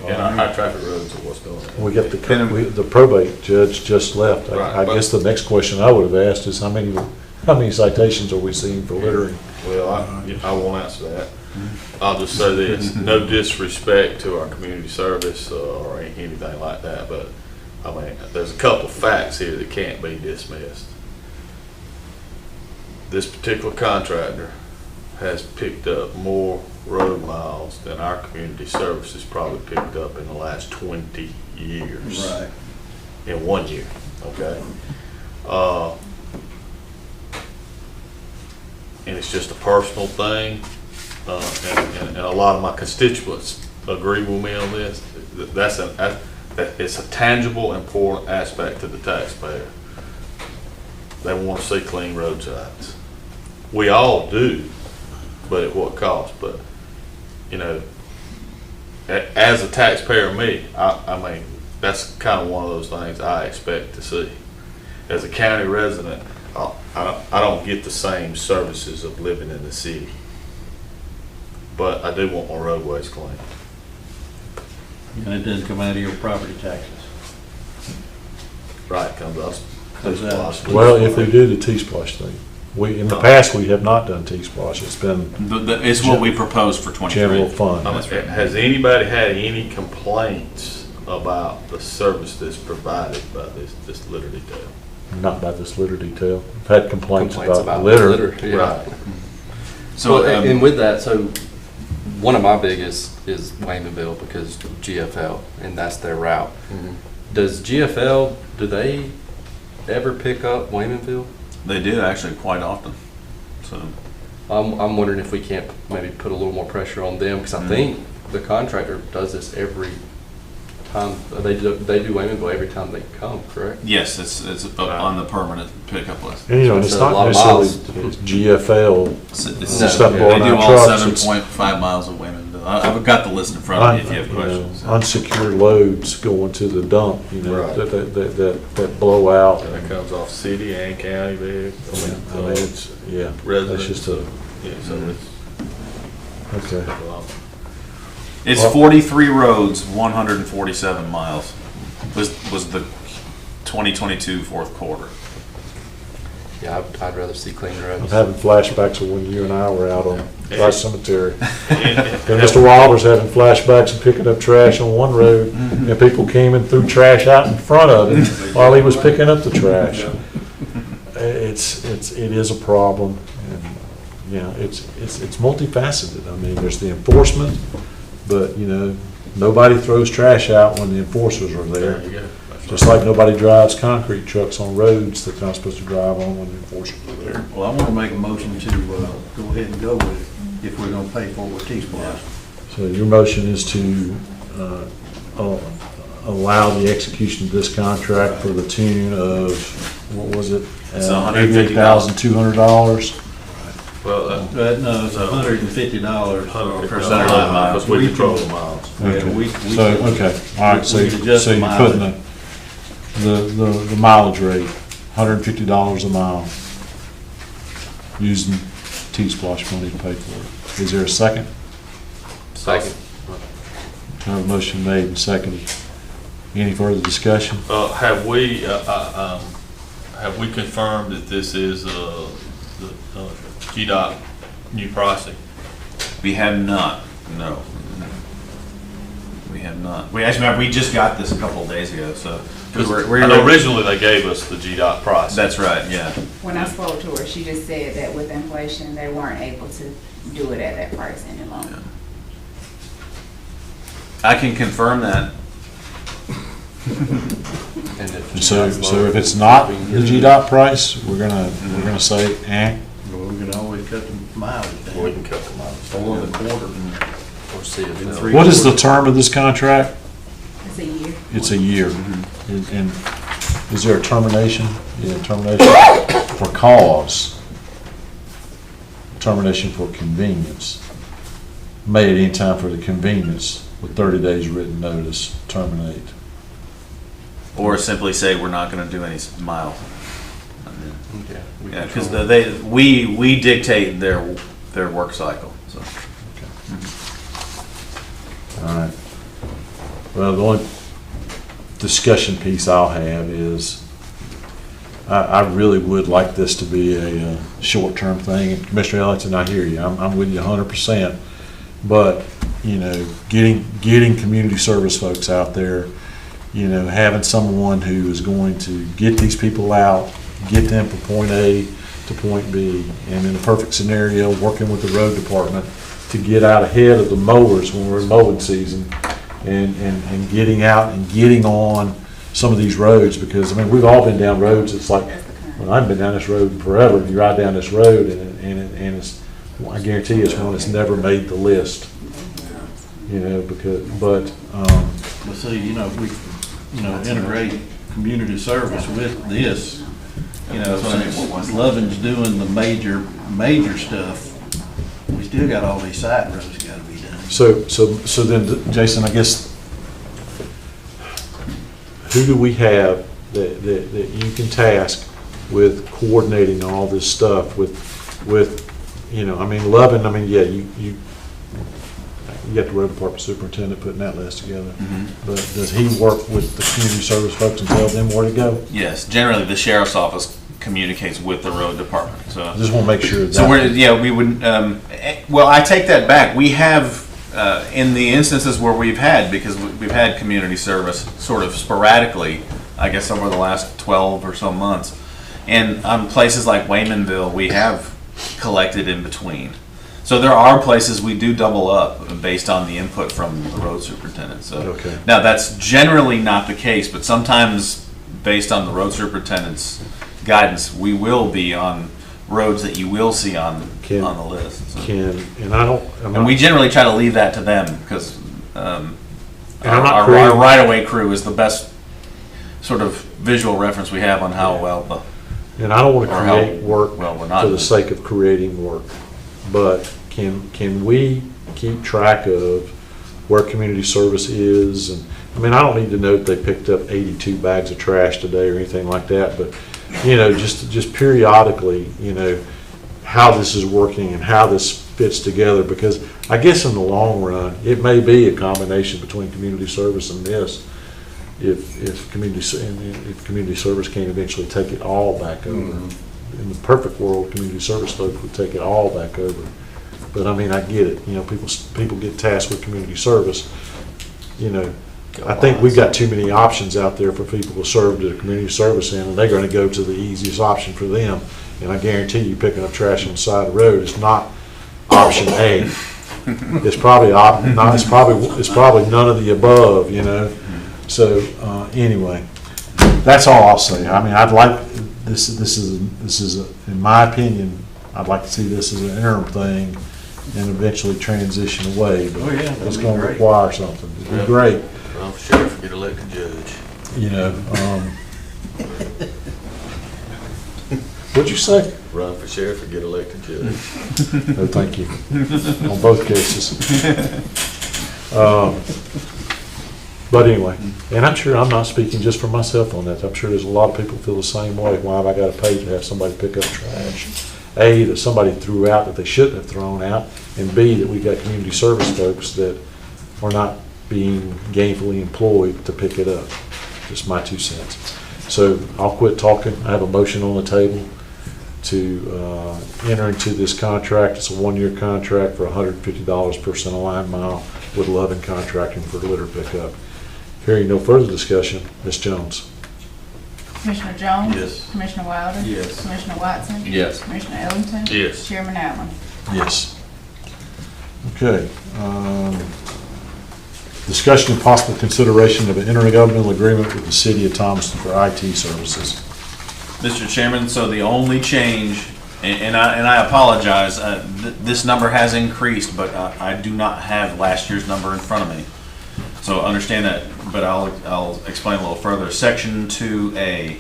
and our high traffic roads are what's going on. We got the probate judge just left. Right, I guess the next question I would have asked is how many citations are we seeing for littering? Well, I won't answer that. I'll just say this, no disrespect to our community service or anything like that, but I mean, there's a couple of facts here that can't be dismissed. This particular contractor has picked up more road miles than our community service has probably picked up in the last 20 years. Right. In 1 year, okay? And it's just a personal thing, and a lot of my constituents agree with me on this. It's a tangible, important aspect to the taxpayer. They want to see clean roadsides. We all do, but at what cost? But as a taxpayer, I mean, that's kind of one of those things I expect to see. As a county resident, I don't get the same services of living in the city, but I do want my roadways clean. And it doesn't come out of your property taxes. Right, comes out. Well, if we do the T-Splosh thing, in the past we have not done T-Splosh. It's been it's what we proposed for 23. general fund. Has anybody had any complaints about the service that's provided by this litter detail? Not by this litter detail. I've had complaints about litter. litter. Yeah. Right. So, and with that, one of my biggest is Waymanville because GFL, and that's their route. Mm-hmm. Does GFL, do they ever pick up Waymanville? they do actually quite often. So I'm wondering if we can't maybe put a little more pressure on them, because I think the contractor does this every time, they do Waymanville every time they come, correct? Yes, it's up on the permanent pickup list. And, you know, and it's So a not lot of necessarily miles. it's GFL. It's No, stuff they blowing do out all trucks. 7.5 miles of Waymanville. I've got the list in front of you if you have questions. Unsecured loads going to the dump, you know, Right. that blow out. And it comes off city and county vehicles. I mean, it's, yeah, that's Residents. just a, Yeah, so it's. okay. It's 43 roads, 147 miles. Was the 2022 fourth quarter. Yeah, I'd rather see clean I'm roads. having flashbacks of when you and I were out on Rice Cemetery. And And Mr. Wilder's having flashbacks of picking up trash on one road, and people came and threw trash out in front of him while he was picking up the trash. It is a problem, and, you know, it's multifaceted. I mean, there's the enforcement, but, you know, nobody throws trash out when the enforcers are there. There you go. That's Just right. like nobody drives concrete trucks on roads that they're not supposed to drive on when the enforcers are there. Well, I want to make a motion to go ahead and go with it if we're going to pay for it with T-Splosh. So your motion is to allow the execution of this contract for the tune of, what was it? It's $150,000. $88,200. Well, No, it's $150. Percent of the miles. because we control the miles. Yeah, we So, okay, all right, so we can adjust so the you're putting the mileage rate, $150 a mile, using T-Splosh money to pay for it. Is there a second? Second. I have a motion made and seconded. Any further discussion? Have we confirmed that this is the GDOT new pricing? We have not, no. We have not. We actually, we just got this a couple of days ago, so. I know originally they gave us the GDOT price. That's right, yeah. When I spoke to her, she just said that with inflation, they weren't able to do it at that price any longer. I can confirm that. And if So GDOT's so lower, if it's not we can the get it. GDOT price, we're gonna say, Well, we can always cut the mileage down. We can cut the miles. 4.25. Or see if they'll- Three. What is the term of this contract? It's a year. It's a year. And is there a termination? Yeah, termination for cause. Termination for convenience. Made at any time for the convenience with 30 days written notice, terminate. Or simply say, we're not gonna do any miles. Okay. We Yeah, control because we dictate their work cycle, so. All right. Well, the only discussion piece I'll have is, I really would like this to be a short-term thing. And Commissioner Ellington, I hear you. I'm with you 100%. But, you know, getting community service folks out there, you know, having someone who is going to get these people out, get them from point A to point B, and in a perfect scenario, working with the road department to get out ahead of the mowers when we're in mowing season, and getting out and getting on some of these roads, because, I mean, we've all been down roads, it's like, well, I've been down this road forever, you ride down this road, and it's, I guarantee you, it's one that's never made the list, you know, but, But see, you know, if we, you know, integrate community service with this, you know, so Lovin's doing the major stuff, we still got all these side roads gotta be done. so then, Jason, I guess, who do we have that you can task with coordinating all this stuff with, you know, I mean, Lovin, I mean, yeah, you got the road department superintendent putting that list together. But does he work with the community service folks and tell them where to go? Yes, generally the sheriff's office communicates with the road department, so. I just want to make sure that. So we would, well, I take that back. We have, in the instances where we've had, because we've had community service sort of sporadically, I guess over the last 12 or so months. And on places like Waymanville, we have collected in between. So there are places we do double up based on the input from the road superintendent. So Okay. now that's generally not the case, but sometimes based on the road superintendent's guidance, we will be on roads that you will see on the list. So. And I don't. And we generally try to leave that to them because And I'm not our creating- right-of-way crew is the best sort of visual reference we have on how well And I don't want to or how create work well we're not for the doing. sake of creating work, but can we keep track of where community service is? And, I mean, I don't need to know that they picked up 82 bags of trash today or anything like that, but, you know, just periodically, you know, how this is working and how this fits together, because I guess in the long run, it may be a combination between community service and this, if community service can eventually take it all back over. In the perfect world, community service folks would take it all back over. But I mean, I get it, you know, people get tasked with community service, you know. I think we've got too many options out there for people to serve to the community service in, and they're gonna go to the easiest option for them. And I guarantee you, picking up trash on the side of the road is not option A. It's probably it's probably none of the above, you know. So anyway, that's all I'll say. I mean, I'd like this is in my opinion, I'd like to see this as an interim thing and eventually transition away. But Oh, yeah, that'd it's be going to great. require something. It'd be great, Run for sheriff, get elected judge. you know. What'd you say? Run for sheriff or get elected judge. No, thank you. On both cases. But anyway, and I'm sure I'm not speaking just for myself on that. I'm sure there's a lot of people who feel the same way. Why have I got to pay to have somebody pick up trash? A, that somebody threw out that they shouldn't have thrown out, and B, that we got community service folks that are not being gainfully employed to pick it up. Just my 2 cents. So I'll quit talking. I have a motion on the table to enter into this contract. It's a 1-year contract for $150 per center line mile with Loving Contracting for litter pickup. Hearing no further discussion, Ms. Jones. Commissioner Jones? Yes. Commissioner Wilder? Yes. Commissioner Watson? Yes. Commissioner Ellington? Yes. Chairman Allen? Yes. Okay. Discussion and possible consideration of an intergovernmental agreement with the city of Thomaston for IT services. Mr. Chairman, so the only change, and I apologize, this number has increased, but I do not have last year's number in front of me. So understand that, but I'll explain a little further. Section 2A,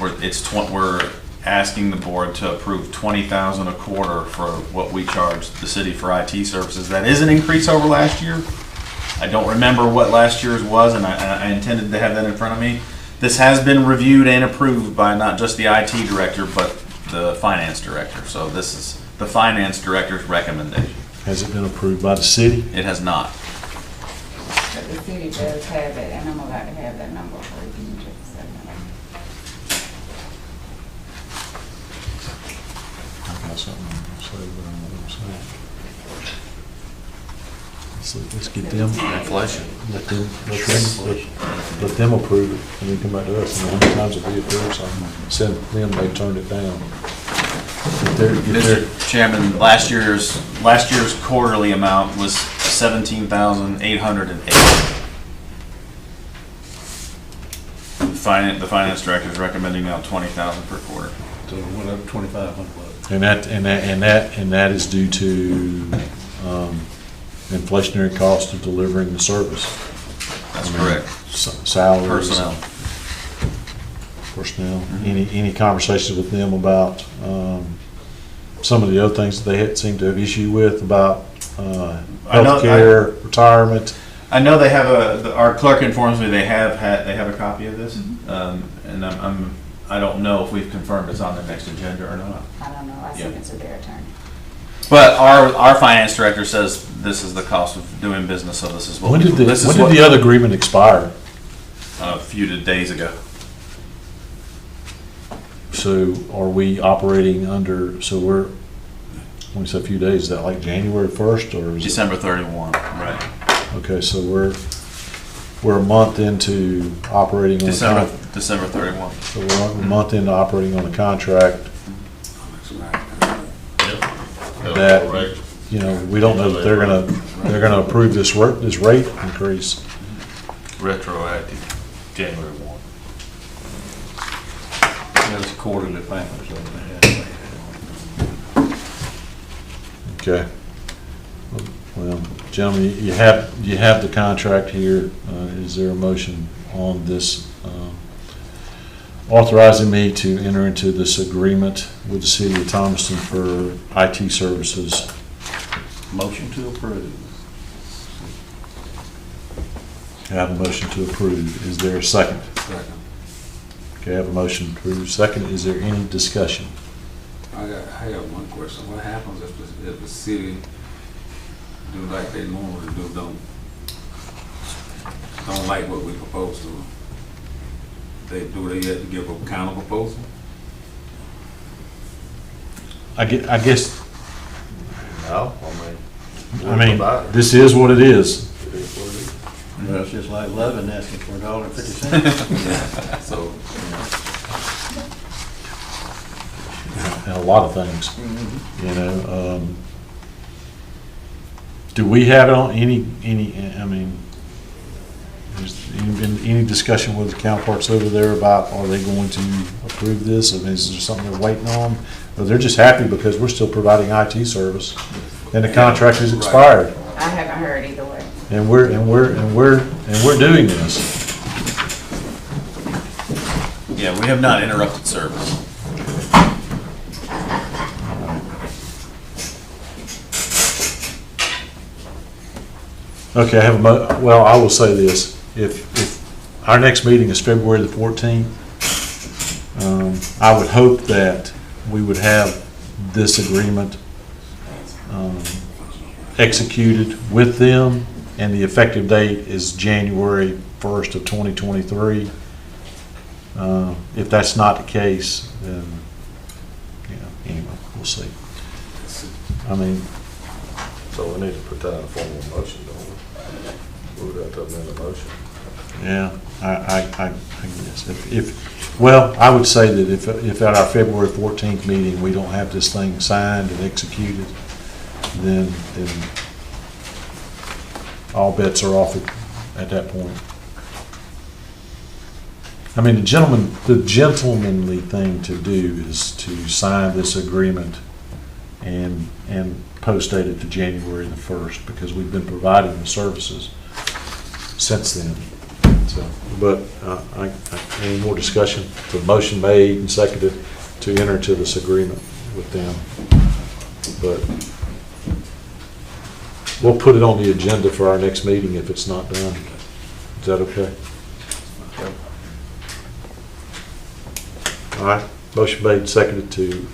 we're asking the board to approve $20,000 a quarter for what we charge the city for IT services. That is an increase over last year. I don't remember what last year's was, and I intended to have that in front of me. This has been reviewed and approved by not just the IT director, but the finance director. So this is the finance director's recommendation. Has it been approved by the city? It has not. But the city does have it, and I'm allowed to have that number for you. Give me just a second. I got something to say, but I'm not going to say it. Let's get them. Inflation. Let them approve it, and then come back to us, and how many times have we approved something? Send them, they turned it down. Mr. Chairman, last year's quarterly amount was $17,808. The finance director is recommending now $20,000 per quarter. So it went up 2,500 bucks. And that is due to inflationary cost of delivering the service. That's correct. Salaries. Personnel. Any conversations with them about some of the other things that they seem to have issue with about healthcare, retirement? I know they have our clerk informs me they have a copy of this, and I don't know if we've confirmed it's on the next agenda or not. I don't know, I sent it to their attorney. But our finance director says this is the cost of doing business, so this is what When did this is the other agreement expire? a few days ago. So are we operating under, so we're, when we say a few days, is that like January 1st or is it? December 31, right. Okay, so we're a month into operating on December 31. So we're a month into operating on a contract that, you know, we don't know that they're gonna approve this rate increase. Retroactive, January 1. That's quarterly payments. Okay. Well, Gentlemen, you have the contract here. Is there a motion on this authorizing me to enter into this agreement with the city of Thomaston for IT services? Motion to approve. I have a motion to approve. Is there a second? Second. Okay, I have a motion to approve. Second, is there any discussion? I have one question. What happens if the city do like they normally do, don't like what we propose to them? They have to give a counter proposal? I guess, No, I mean, this is what it is. Well, it's just like Lovin asking for $1.50. So, And a lot of things, you know. Do we have it on any, I mean, has been any discussion with the counterparts over there about, are they going to approve this? I mean, is there something they're waiting on? Or they're just happy because we're still providing IT service and the contract is expired. I haven't heard either way. And we're doing this. Yeah, we have not interrupted service. Okay, I have well, I will say this. If our next meeting is February the 14th, I would hope that we would have this agreement executed with them, and the effective date is January 1st of 2023. If that's not the case, then, you know, anyway, we'll see. I mean, So we need to put that in a formal motion, don't we? We would have to amend the motion. yeah, I guess. Well, I would say that if at our February 14th meeting, we don't have this thing signed and executed, then all bets are off at that point. I mean, the gentlemanly thing to do is to sign this agreement and post-date it to January the 1st, because we've been providing the services since then. So, but any more discussion? The motion made and seconded to enter into this agreement with them. But we'll put it on the agenda for our next meeting if it's not done. Is that okay? All right, motion made and seconded to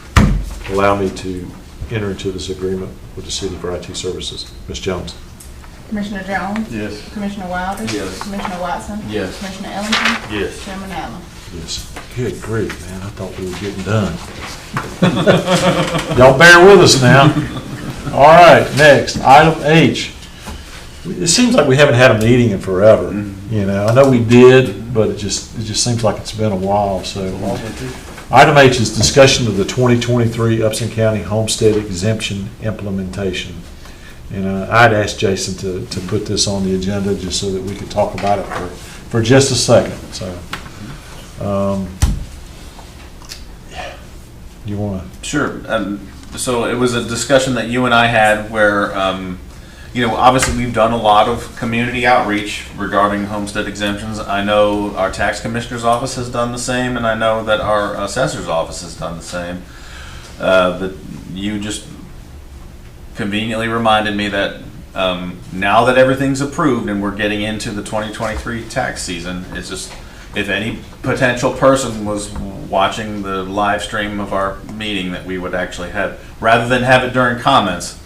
allow me to enter into this agreement with the city for IT services. Ms. Jones? Commissioner Jones? Yes. Commissioner Wilder? Yes. Commissioner Watson? Yes. Commissioner Ellington? Yes. Chairman Allen? Yes. Good grief, man, I thought we were getting done. Y'all bear with us now. All right, next, item H. It seems like we haven't had a meeting in forever, you know. I know we did, but it just seems like it's been a while, so. Item H is discussion of the 2023 Upson County Homestead Exemption implementation. And I'd asked Jason to put this on the agenda just so that we could talk about it for just a second. So, you want to? Sure. So it was a discussion that you and I had where, you know, obviously we've done a lot of community outreach regarding homestead exemptions. I know our tax commissioner's office has done the same, and I know that our assessor's office has done the same. That you just conveniently reminded me that now that everything's approved and we're getting into the 2023 tax season, it's just, if any potential person was watching the live stream of our meeting, that we would actually have, rather than have it during comments,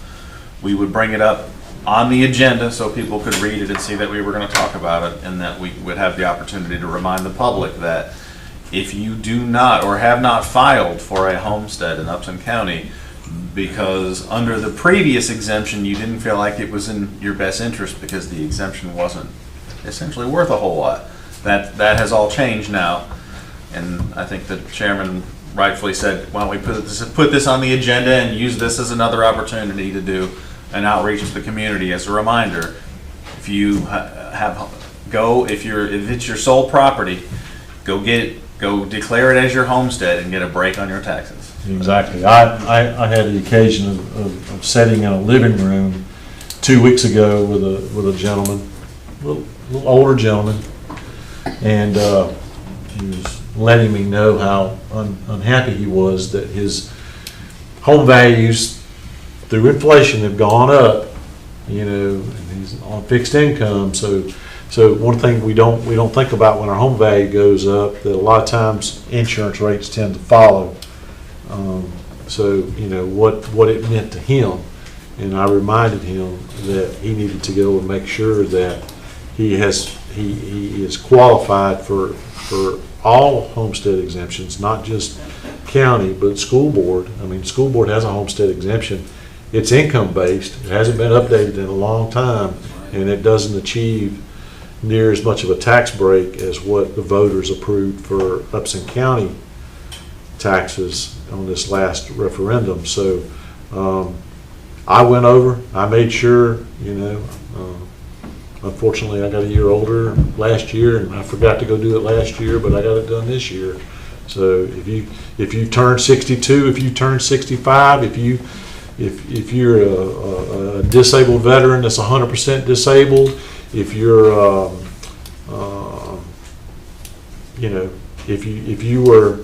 we would bring it up on the agenda so people could read it and see that we were going to talk about it, and that we would have the opportunity to remind the public that if you do not or have not filed for a homestead in Upton County because under the previous exemption you didn't feel like it was in your best interest because the exemption wasn't essentially worth a whole lot, that has all changed now. And I think the chairman rightfully said, why don't we put this on the agenda and use this as another opportunity to do an outreach to the community as a reminder. If you if it's your sole property, go declare it as your homestead and get a break on your taxes. Exactly. I had the occasion of sitting in a living room 2 weeks ago with a gentleman, a little older gentleman, and he was letting me know how unhappy he was that his home values through inflation have gone up, and he's on fixed income. So one thing we don't think about when our home value goes up, that a lot of times insurance rates tend to follow. So what it meant to him, and I reminded him that he needed to go and make sure that he is qualified for all homestead exemptions, not just county, but school board. I mean, school board has a homestead exemption. It's income-based. It hasn't been updated in a long time, and it doesn't achieve near as much of a tax break as what the voters approved for Upson County taxes on this last referendum. So I went over, I made sure, unfortunately I got a year older last year, and I forgot to go do it last year, but I got it done this year. So if you turn 62, if you turn 65, if you're a disabled veteran that's 100% disabled, if you're if you were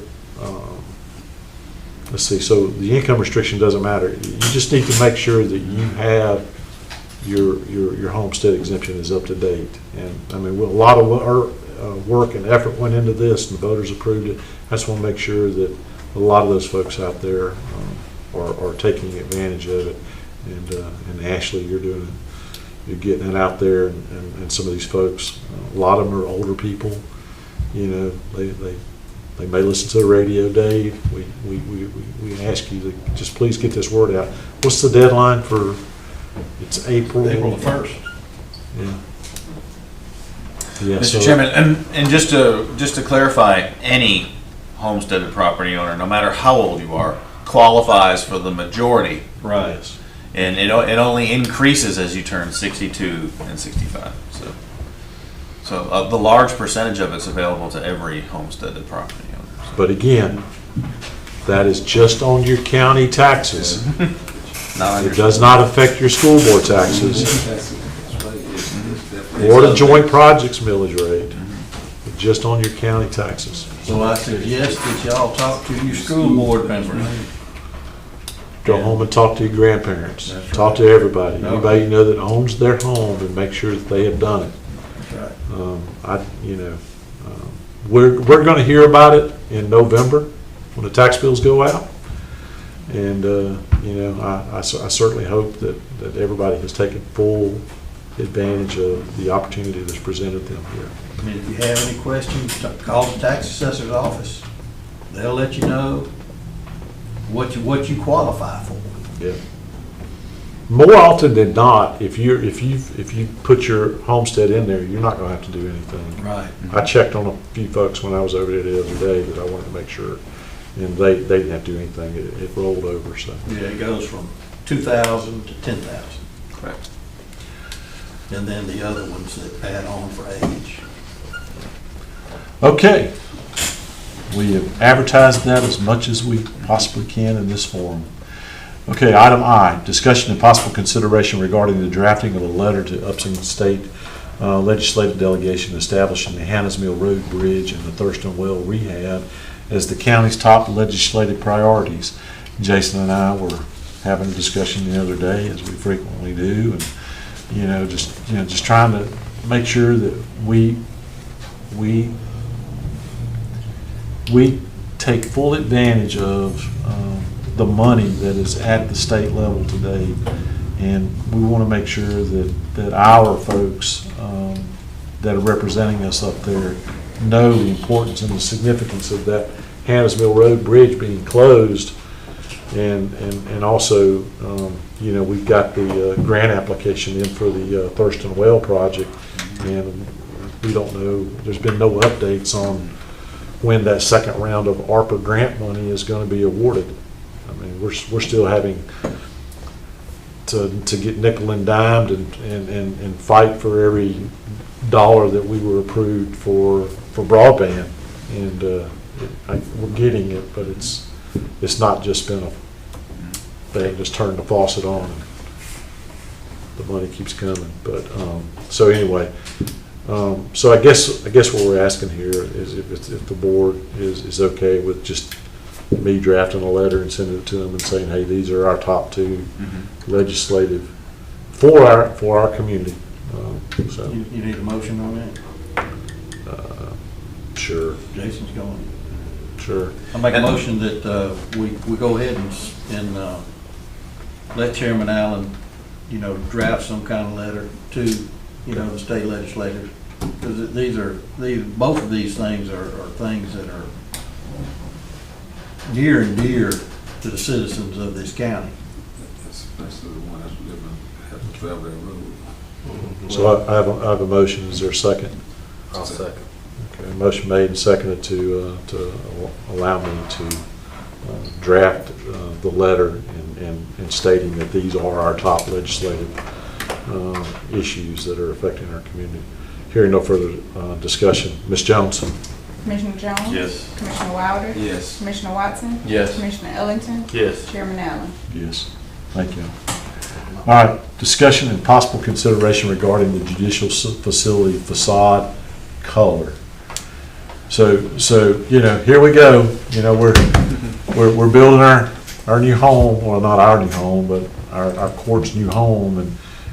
let's see, so the income restriction doesn't matter. You just need to make sure that you have your homestead exemption is up to date. And I mean, a lot of work and effort went into this, and the voters approved it. I just want to make sure that a lot of those folks out there are taking advantage of it. And Ashley, you're getting it out there, and some of these folks, a lot of them are older people. They may listen to the radio, Dave. We ask you to just please get this word out. What's the deadline for? It's April the 1st. Yeah. Mr. Chairman, and just to clarify, any homesteaded property owner, no matter how old you are, qualifies for the majority. Right. And it only increases as you turn 62 and 65. So the large percentage of it's available to every homesteaded property owner. But again, that is just on your county taxes. It does not affect your school board taxes or the joint projects millage rate. It's just on your county taxes. So I suggest that y'all talk to your school board members. Go home and talk to your grandparents. That's Talk to everybody. Anybody you know that owns their home, and make sure that they have done it. That's right. We're going to hear about it in November when the tax bills go out, and I certainly hope that everybody has taken full advantage of the opportunity that's presented them here. I mean, if you have any questions, call the tax assessor's office. They'll let you know what you qualify for. Yeah. More often than not, if you put your homestead in there, you're not going to have to do anything. Right. I checked on a few folks when I was over there the other day that I wanted to make sure, and they didn't have to do anything. It rolled over. So Yeah, it goes from 2,000 to 10,000. Correct. And then the other ones that add on for age. okay, we have advertised that as much as we possibly can in this forum. Okay, item I, discussion and possible consideration regarding the drafting of a letter to Upson State legislative delegation establishing the Hannah's Mill Road Bridge and the Thurston Well rehab as the county's top legislative priorities. Jason and I were having a discussion the other day, as we frequently do, and just trying to make sure that we take full advantage of the money that is at the state level today, and we want to make sure that our folks that are representing us up there know the importance and the significance of that Hannah's Mill Road Bridge being closed, and also we've got the grant application in for the Thurston Well project, and we don't know, there's been no updates on when that second round of ARPA grant money is going to be awarded. I mean, we're still having to get nickel and dimed and fight for every dollar that we were approved for broadband, and we're getting it, but it's not just been they just turned the faucet on the money keeps coming. But, so anyway, so I guess what we're asking here is if the board is okay with just me drafting a letter and sending it to them and saying, hey, these are our top two legislative for our community. So, You need a motion on that? sure, Jason's going. sure. I make a motion that we go ahead and let Chairman Allen, draft some kind of letter to, the state legislators. Because both of these things are things that are near and dear to the citizens of this county. Especially the one that's living, have to travel that road. So I have a motion. Is there a second? I'll second. Okay, motion made and seconded to allow me to draft the letter and stating that these are our top legislative issues that are affecting our community. Hearing no further discussion, Ms. Jones? Commissioner Jones? Yes. Commissioner Wilder? Yes. Commissioner Watson? Yes. Commissioner Ellington? Yes. Chairman Allen? Yes. Thank you. All right, discussion and possible consideration regarding the judicial facility facade color. So here we go. We're building our new home, well, not our new home, but our court's new home,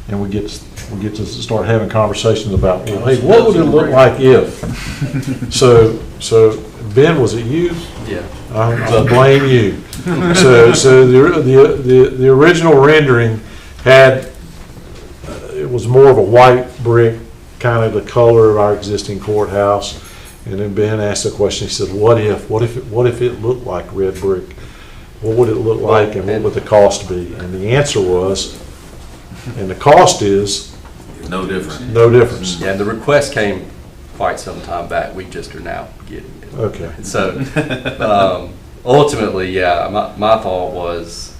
and we get to start having conversations about, well, hey, what would it look like if? So Ben, was it you? Yeah. I blame you. So the original rendering had, it was more of a white brick, kind of the color of our existing courthouse. And then Ben asked the question, he said, what if it looked like red brick? What would it look like and what would the cost be? And the answer was, and the cost is No different. no difference. Yeah, and the request came quite some time back. We just are now getting it. Okay. So ultimately, yeah, my thought was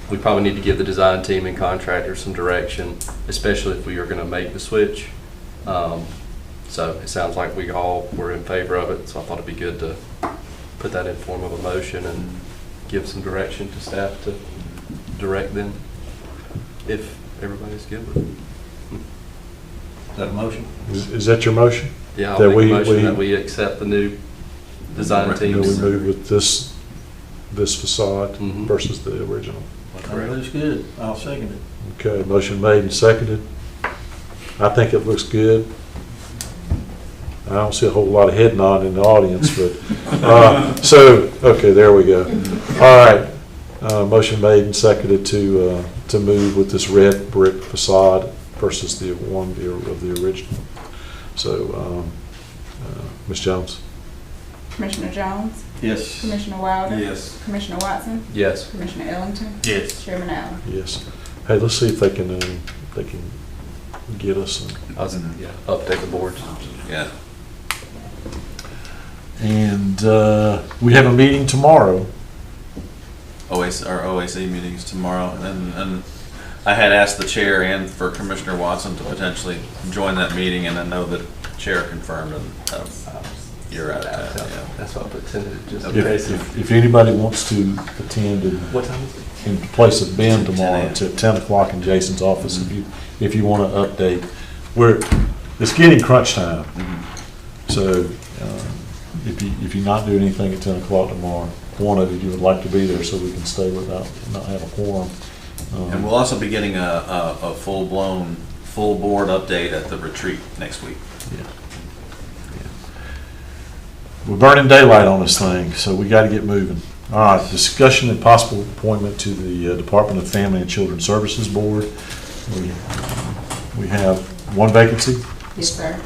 we probably need to give the design team and contractors some direction, especially if we are going to make the switch. So it sounds like we all were in favor of it, so I thought it'd be good to put that in form of a motion and give some direction to staff to direct them if everybody's good with it. Is that a motion? Is that your motion? Yeah, That I'll make we- a motion we- that we accept the new design Do we teams. move with this facade Mhm. versus the original? That looks good. I'll second it. Okay, motion made and seconded. I think it looks good. I don't see a whole lot of head nodding in the audience, but, okay, there we go. All right, motion made and seconded to move with this red brick facade versus the one of the original. So, Ms. Jones? Commissioner Jones? Yes. Commissioner Wilder? Yes. Commissioner Watson? Yes. Commissioner Ellington? Yes. Chairman Allen? Yes. Hey, let's see if they can get us. Update the boards. Yeah. And we have a meeting tomorrow. Our OAC meetings tomorrow, and I had asked the chair and for Commissioner Watson to potentially join that meeting, and I know that the chair confirmed, and you're out of town. Yeah. That's what I put tentative, just in case. If anybody wants to attend What time is it? in place of Ben tomorrow, 10 it's at 10 o'clock in Jason's office. If you want to update, it's getting crunch time. So if you're not doing anything at 10 o'clock tomorrow, one of you would like to be there so we can stay without not have a quorum. And we'll also be getting a full board update at the retreat next week. We're burning daylight on this thing, so we got to get moving. All right, discussion and possible appointment to the Department of Family and Children Services Board. We have one vacancy, Yes, sir.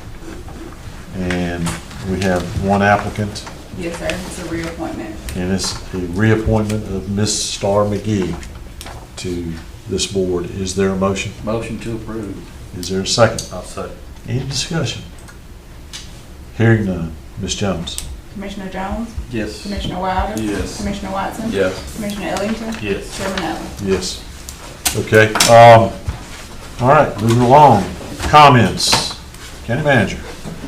and we have one applicant, Yes, sir. It's a reappointment. and it's the reappointment of Ms. Star McGee to this board. Is there a motion? Motion to approve. Is there a second? I'll say. Any discussion? Hearing none. Ms. Jones? Commissioner Jones? Yes. Commissioner Wilder? Yes. Commissioner Watson? Yes. Commissioner Ellington? Yes. Chairman Allen? Yes. Okay, all right, moving along. Comments? County Manager?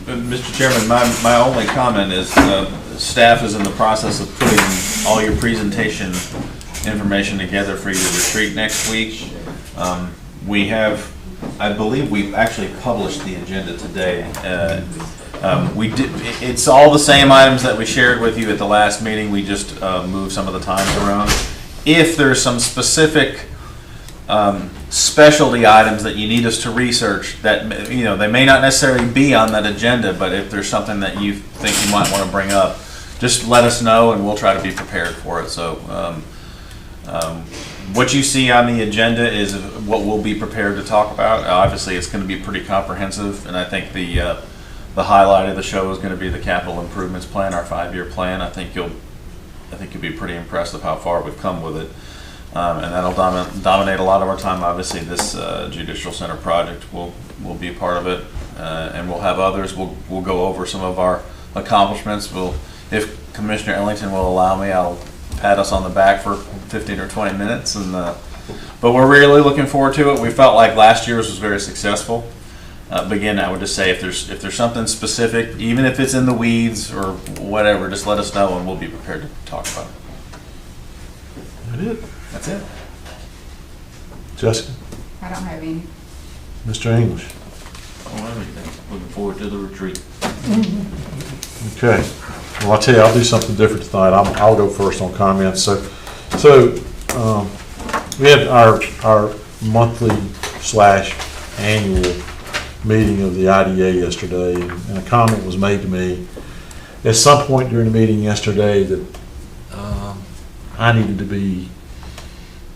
Mr. Chairman, my only comment is staff is in the process of putting all your presentation information together for your retreat next week. We have I believe we actually published the agenda today. We did, it's all the same items that we shared with you at the last meeting. We just moved some of the times around. If there's some specific specialty items that you need us to research that, you know, they may not necessarily be on that agenda, but if there's something that you think you might want to bring up, just let us know and we'll try to be prepared for it. So what you see on the agenda is what we'll be prepared to talk about. Obviously, it's going to be pretty comprehensive, and I think the highlight of the show is going to be the capital improvements plan, our 5-year plan. I think you'll be pretty impressed with how far we've come with it, and that'll dominate a lot of our time. Obviously, this judicial center project will be a part of it, and we'll have others. We'll go over some of our accomplishments. If Commissioner Ellington will allow me, I'll pat us on the back for 15 or 20 minutes, and but we're really looking forward to it. We felt like last year's was very successful. But again, I would just say if there's something specific, even if it's in the weeds or whatever, just let us know and we'll be prepared to talk about it. That's it. Jessica? I don't have any. Mr. English? Oh, everything. Looking forward to the retreat. Okay. Well, I'll tell you, I'll do something different tonight. I'll go first on comments. So we had our monthly/annual meeting of the IDA yesterday, and a comment was made to me at some point during the meeting yesterday that I needed to be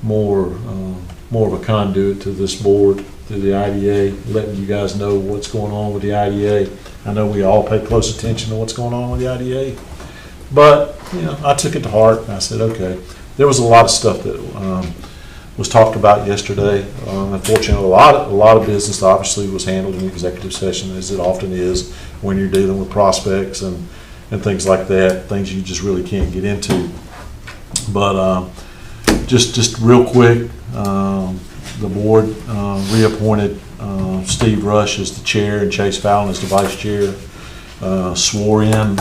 more of a conduit to this board, to the IDA, letting you guys know what's going on with the IDA. I know we all pay close attention to what's going on with the IDA, but you know, I took it to heart and I said, okay, there was a lot of stuff that was talked about yesterday. Unfortunately, a lot of business obviously was handled in executive session, as it often is when you're dealing with prospects and things like that, things you just really can't get into. But just real quick, the board reappointed Steve Rush as the chair and Chase Fallon as the vice chair. Swore in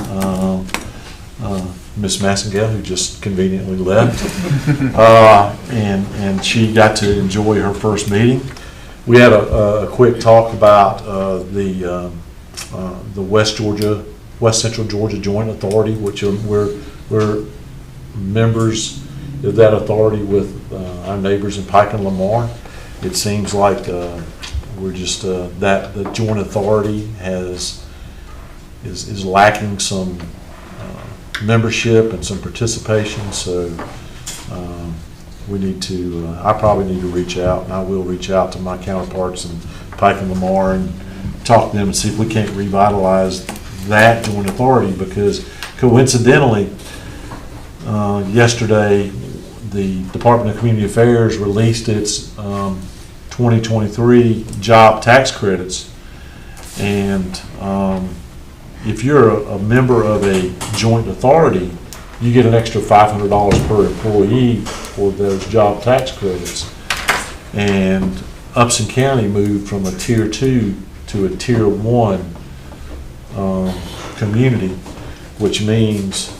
Miss Massengale, who just conveniently left, and she got to enjoy her first meeting. We had a quick talk about the West Central Georgia Joint Authority, which we're members of that authority with our neighbors in Pike and Lamar. It seems like we're just that the joint authority is lacking some membership and some participation, so we need to, I probably need to reach out, and I will reach out to my counterparts in Pike and Lamar and talk to them and see if we can't revitalize that joint authority, because coincidentally, yesterday, the Department of Community Affairs released its 2023 job tax credits, and if you're a member of a joint authority, you get an extra $500 per employee for those job tax credits. And Upson County moved from a Tier 2 to a Tier 1 community, which means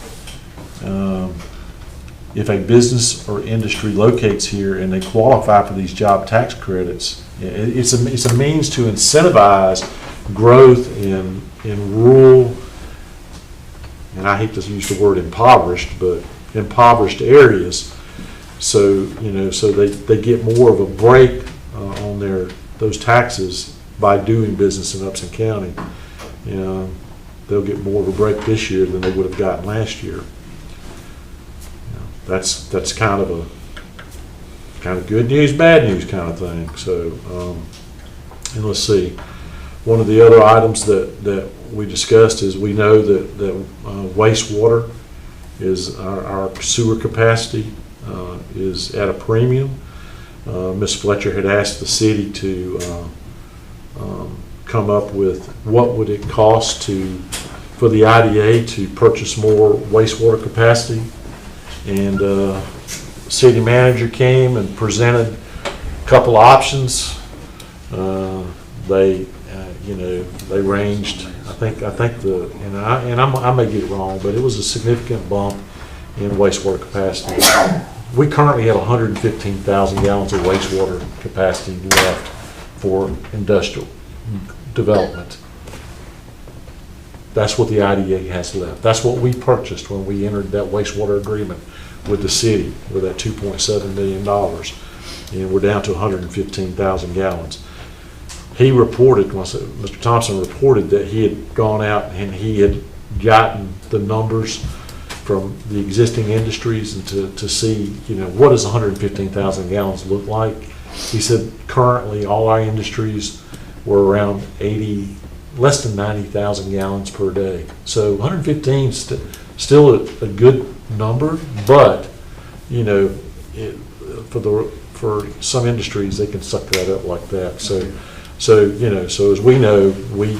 if a business or industry locates here and they qualify for these job tax credits, it's a means to incentivize growth in rural, and I hate to use the word impoverished, but impoverished areas. So so they get more of a break on those taxes by doing business in Upson County. They'll get more of a break this year than they would have gotten last year. That's kind of good news, bad news kind of thing. So, and let's see. One of the other items that we discussed is we know that wastewater is our sewer capacity is at a premium. Ms. Fletcher had asked the city to come up with what would it cost for the IDA to purchase more wastewater capacity. And city manager came and presented a couple options. They ranged. I think I may get it wrong, but it was a significant bump in wastewater capacity. We currently have 115,000 gallons of wastewater capacity left for industrial development. That's what the IDA has left. That's what we purchased when we entered that wastewater agreement with the city with that $2.7 million. And we're down to 115,000 gallons. He reported, Mr. Thompson reported that he had gone out and he had gotten the numbers from the existing industries and to see, what does 115,000 gallons look like? He said currently all our industries were around less than 90,000 gallons per day. So 115 is still a good number, but, for some industries, they can suck that up like that. So as we know, we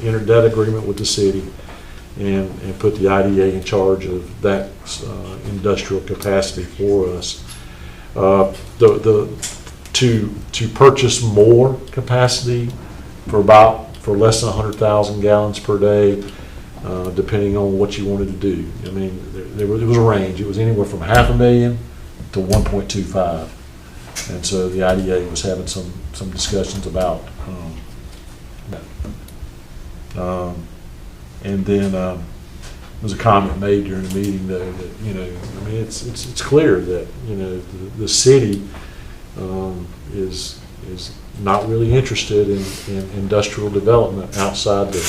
entered that agreement with the city and put the IDA in charge of that industrial capacity for us. To purchase more capacity for less than 100,000 gallons per day, depending on what you wanted to do. I mean, there was a range. It was anywhere from 500,000 to 1.25. And so the IDA was having some discussions about that. And then there was a comment made during the meeting, though, that, it's clear that, the city is not really interested in industrial development outside the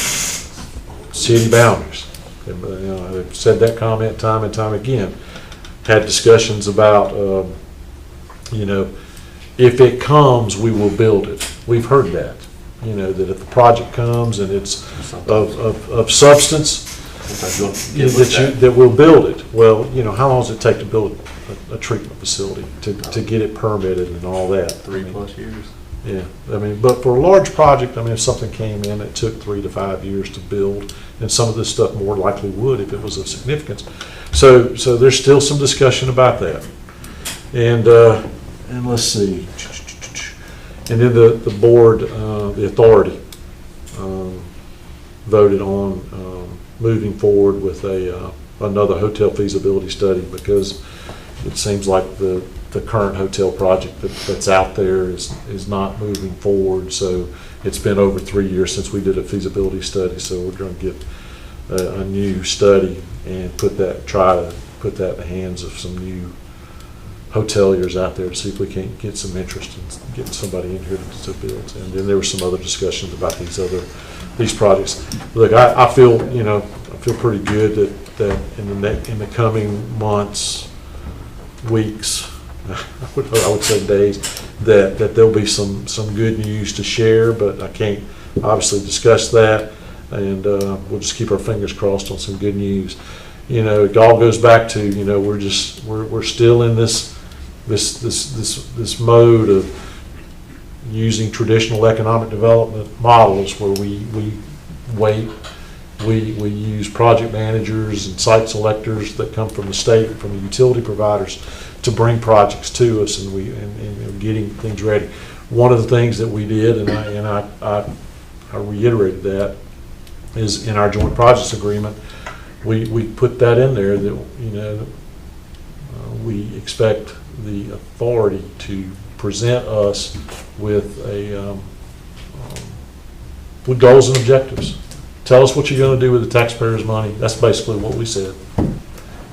city boundaries. I've said that comment time and time again. Had discussions about, if it comes, we will build it. We've heard that, that if the project comes and it's of substance, that we'll build it. Well, how long does it take to build a treatment facility, to get it permitted and all that? 3+ years. Yeah, but for a large project, if something came in, it took 3 to 5 years to build, and some of this stuff more likely would if it was of significance. So there's still some discussion about that. And let's see. And then the board, the authority, voted on moving forward with another hotel feasibility study, because it seems like the current hotel project that's out there is not moving forward. So it's been over 3 years since we did a feasibility study. So we're going to get a new study and try to put that in the hands of some new hoteliers out there to see if we can't get some interest in getting somebody in here to build. And then there were some other discussions about these projects. Look, I feel pretty good that in the coming months, weeks, I would say days, that there'll be some good news to share, but I can't obviously discuss that, and we'll just keep our fingers crossed on some good news. It all goes back to, we're still in this mode of using traditional economic development models where we use project managers and site selectors that come from the state and from the utility providers to bring projects to us, and getting things ready. One of the things that we did, and I reiterated that, is in our joint projects agreement, we put that in there that we expect the authority to present us with with goals and objectives. Tell us what you're going to do with the taxpayers' money. That's basically what we said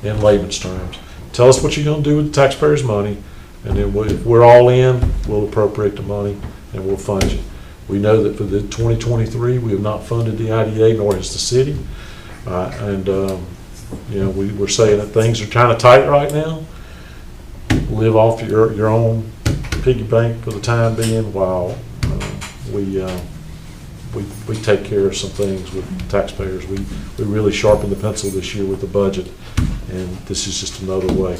in layman's terms. Tell us what you're going to do with the taxpayers' money, and then if we're all in, we'll appropriate the money and we'll fund you. We know that for the 2023, we have not funded the IDA, nor has the city. We're saying that things are kind of tight right now. Live off your own piggy bank for the time being while we take care of some things with taxpayers. We really sharpened the pencil this year with the budget, and this is just another way.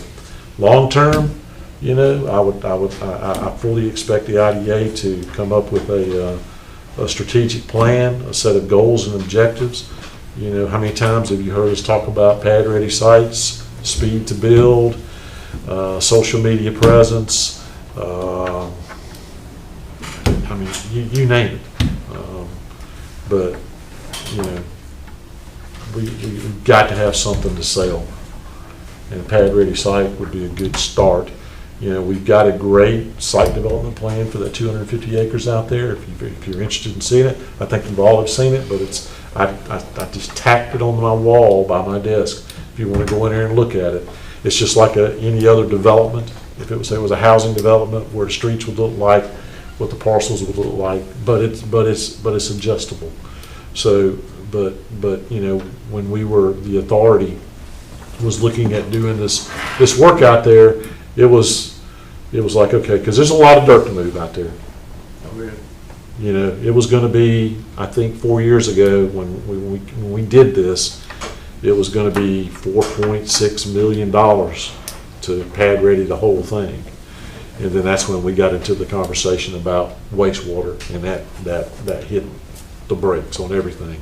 Long term, I fully expect the IDA to come up with a strategic plan, a set of goals and objectives. How many times have you heard us talk about pad-ready sites, speed to build, social media presence? You name it. But we've got to have something to sell, and a pad-ready site would be a good start. You know, we've got a great site development plan for that 250 acres out there. If you're interested in seeing it, I think you've all have seen it, but I just tacked it on my wall by my desk. If you want to go in there and look at it, it's just like any other development. If it was a housing development where the streets would look like, what the parcels would look like, but it's adjustable. So, but you know, when the authority was looking at doing this work out there, it was like, okay, because there's a lot of dirt to move out there. You know, it was going to be, I think 4 years ago when we did this, it was going to be $4.6 million to pad ready the whole thing. And then that's when we got into the conversation about wastewater, and that hit the brakes on everything.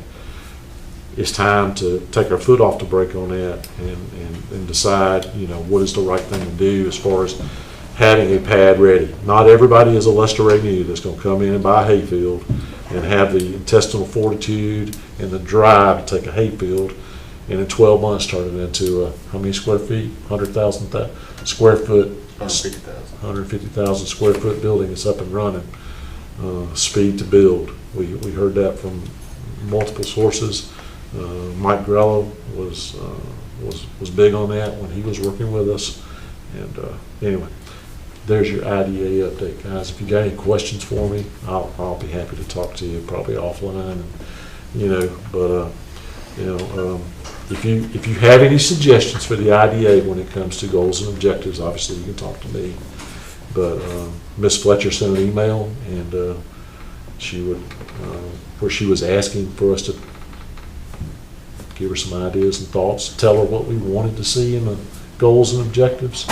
It's time to take our foot off the brake on that and decide, you know, what is the right thing to do as far as having a pad ready. Not everybody is a Lester Renew that's going to come in and buy a hayfield and have the intestinal fortitude and the drive to take a hayfield and in 12 months turn it into how many square feet? 100,000 square foot. 150,000 square foot building is up and running. Speed to build. We heard that from multiple sources. Mike Grello was big on that when he was working with us. And anyway, there's your IDA update, guys. If you got any questions for me, I'll be happy to talk to you, probably offline. And, you know, but you know, if you have any suggestions for the IDA when it comes to goals and objectives, obviously you can talk to me. But Ms. Fletcher sent an email, and she would where she was asking for us to give her some ideas and thoughts, tell her what we wanted to see in the goals and objectives.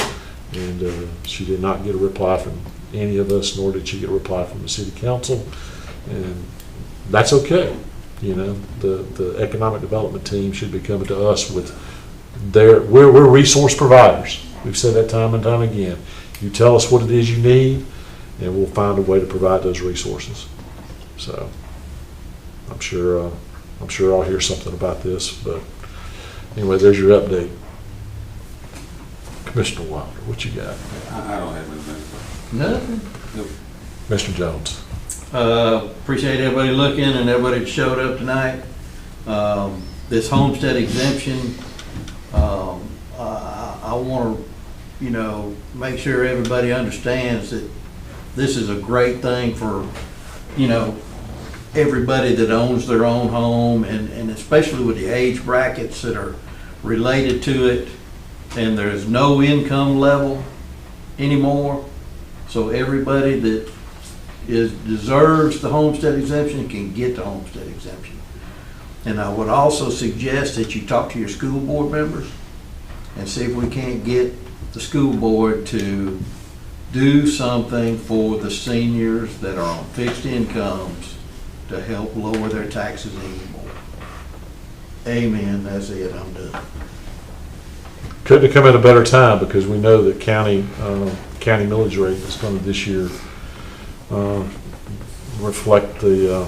And she did not get a reply from any of us, nor did she get a reply from the city council. And that's okay. You know, the economic development team should be coming to us with we're resource providers. We've said that time and time again. You tell us what it is you need, and we'll find a way to provide those resources. So I'm sure I'll hear something about this, but anyway, there's your update. Commissioner Wilder, what you got? I don't have anything. Nothing. Nope. Mr. Jones. Appreciate everybody looking and everybody that showed up tonight. This homestead exemption, I want to, you know, make sure everybody understands that this is a great thing for, you know, everybody that owns their own home, and especially with the age brackets that are related to it, and there's no income level anymore. So everybody that deserves the homestead exemption can get the homestead exemption. And I would also suggest that you talk to your school board members and see if we can't get the school board to do something for the seniors that are on fixed incomes to help lower their taxes anymore. Amen. That's it. I'm done. Couldn't have come at a better time, because we know that county millage rate is going to this year reflect the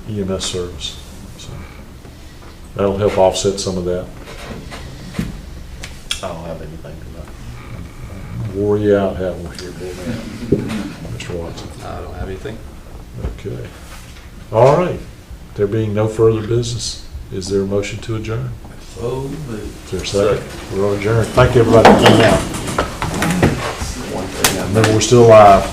EMS service. So that'll help offset some of that. I don't have anything tonight. Wore you out, haven't we? Mr. Watson. I don't have anything. Okay. All right. There being no further business, is there a motion to adjourn? Oh, Is there a second? We're adjourned. Thank you, everybody, for coming out. Remember, we're still live.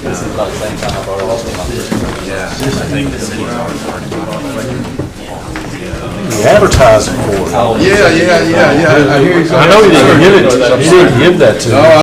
This is about the same time I've already lost my Yeah, I think the city's already The advertising for it. Yeah. I hear you. I know you didn't give it. You didn't give that to me.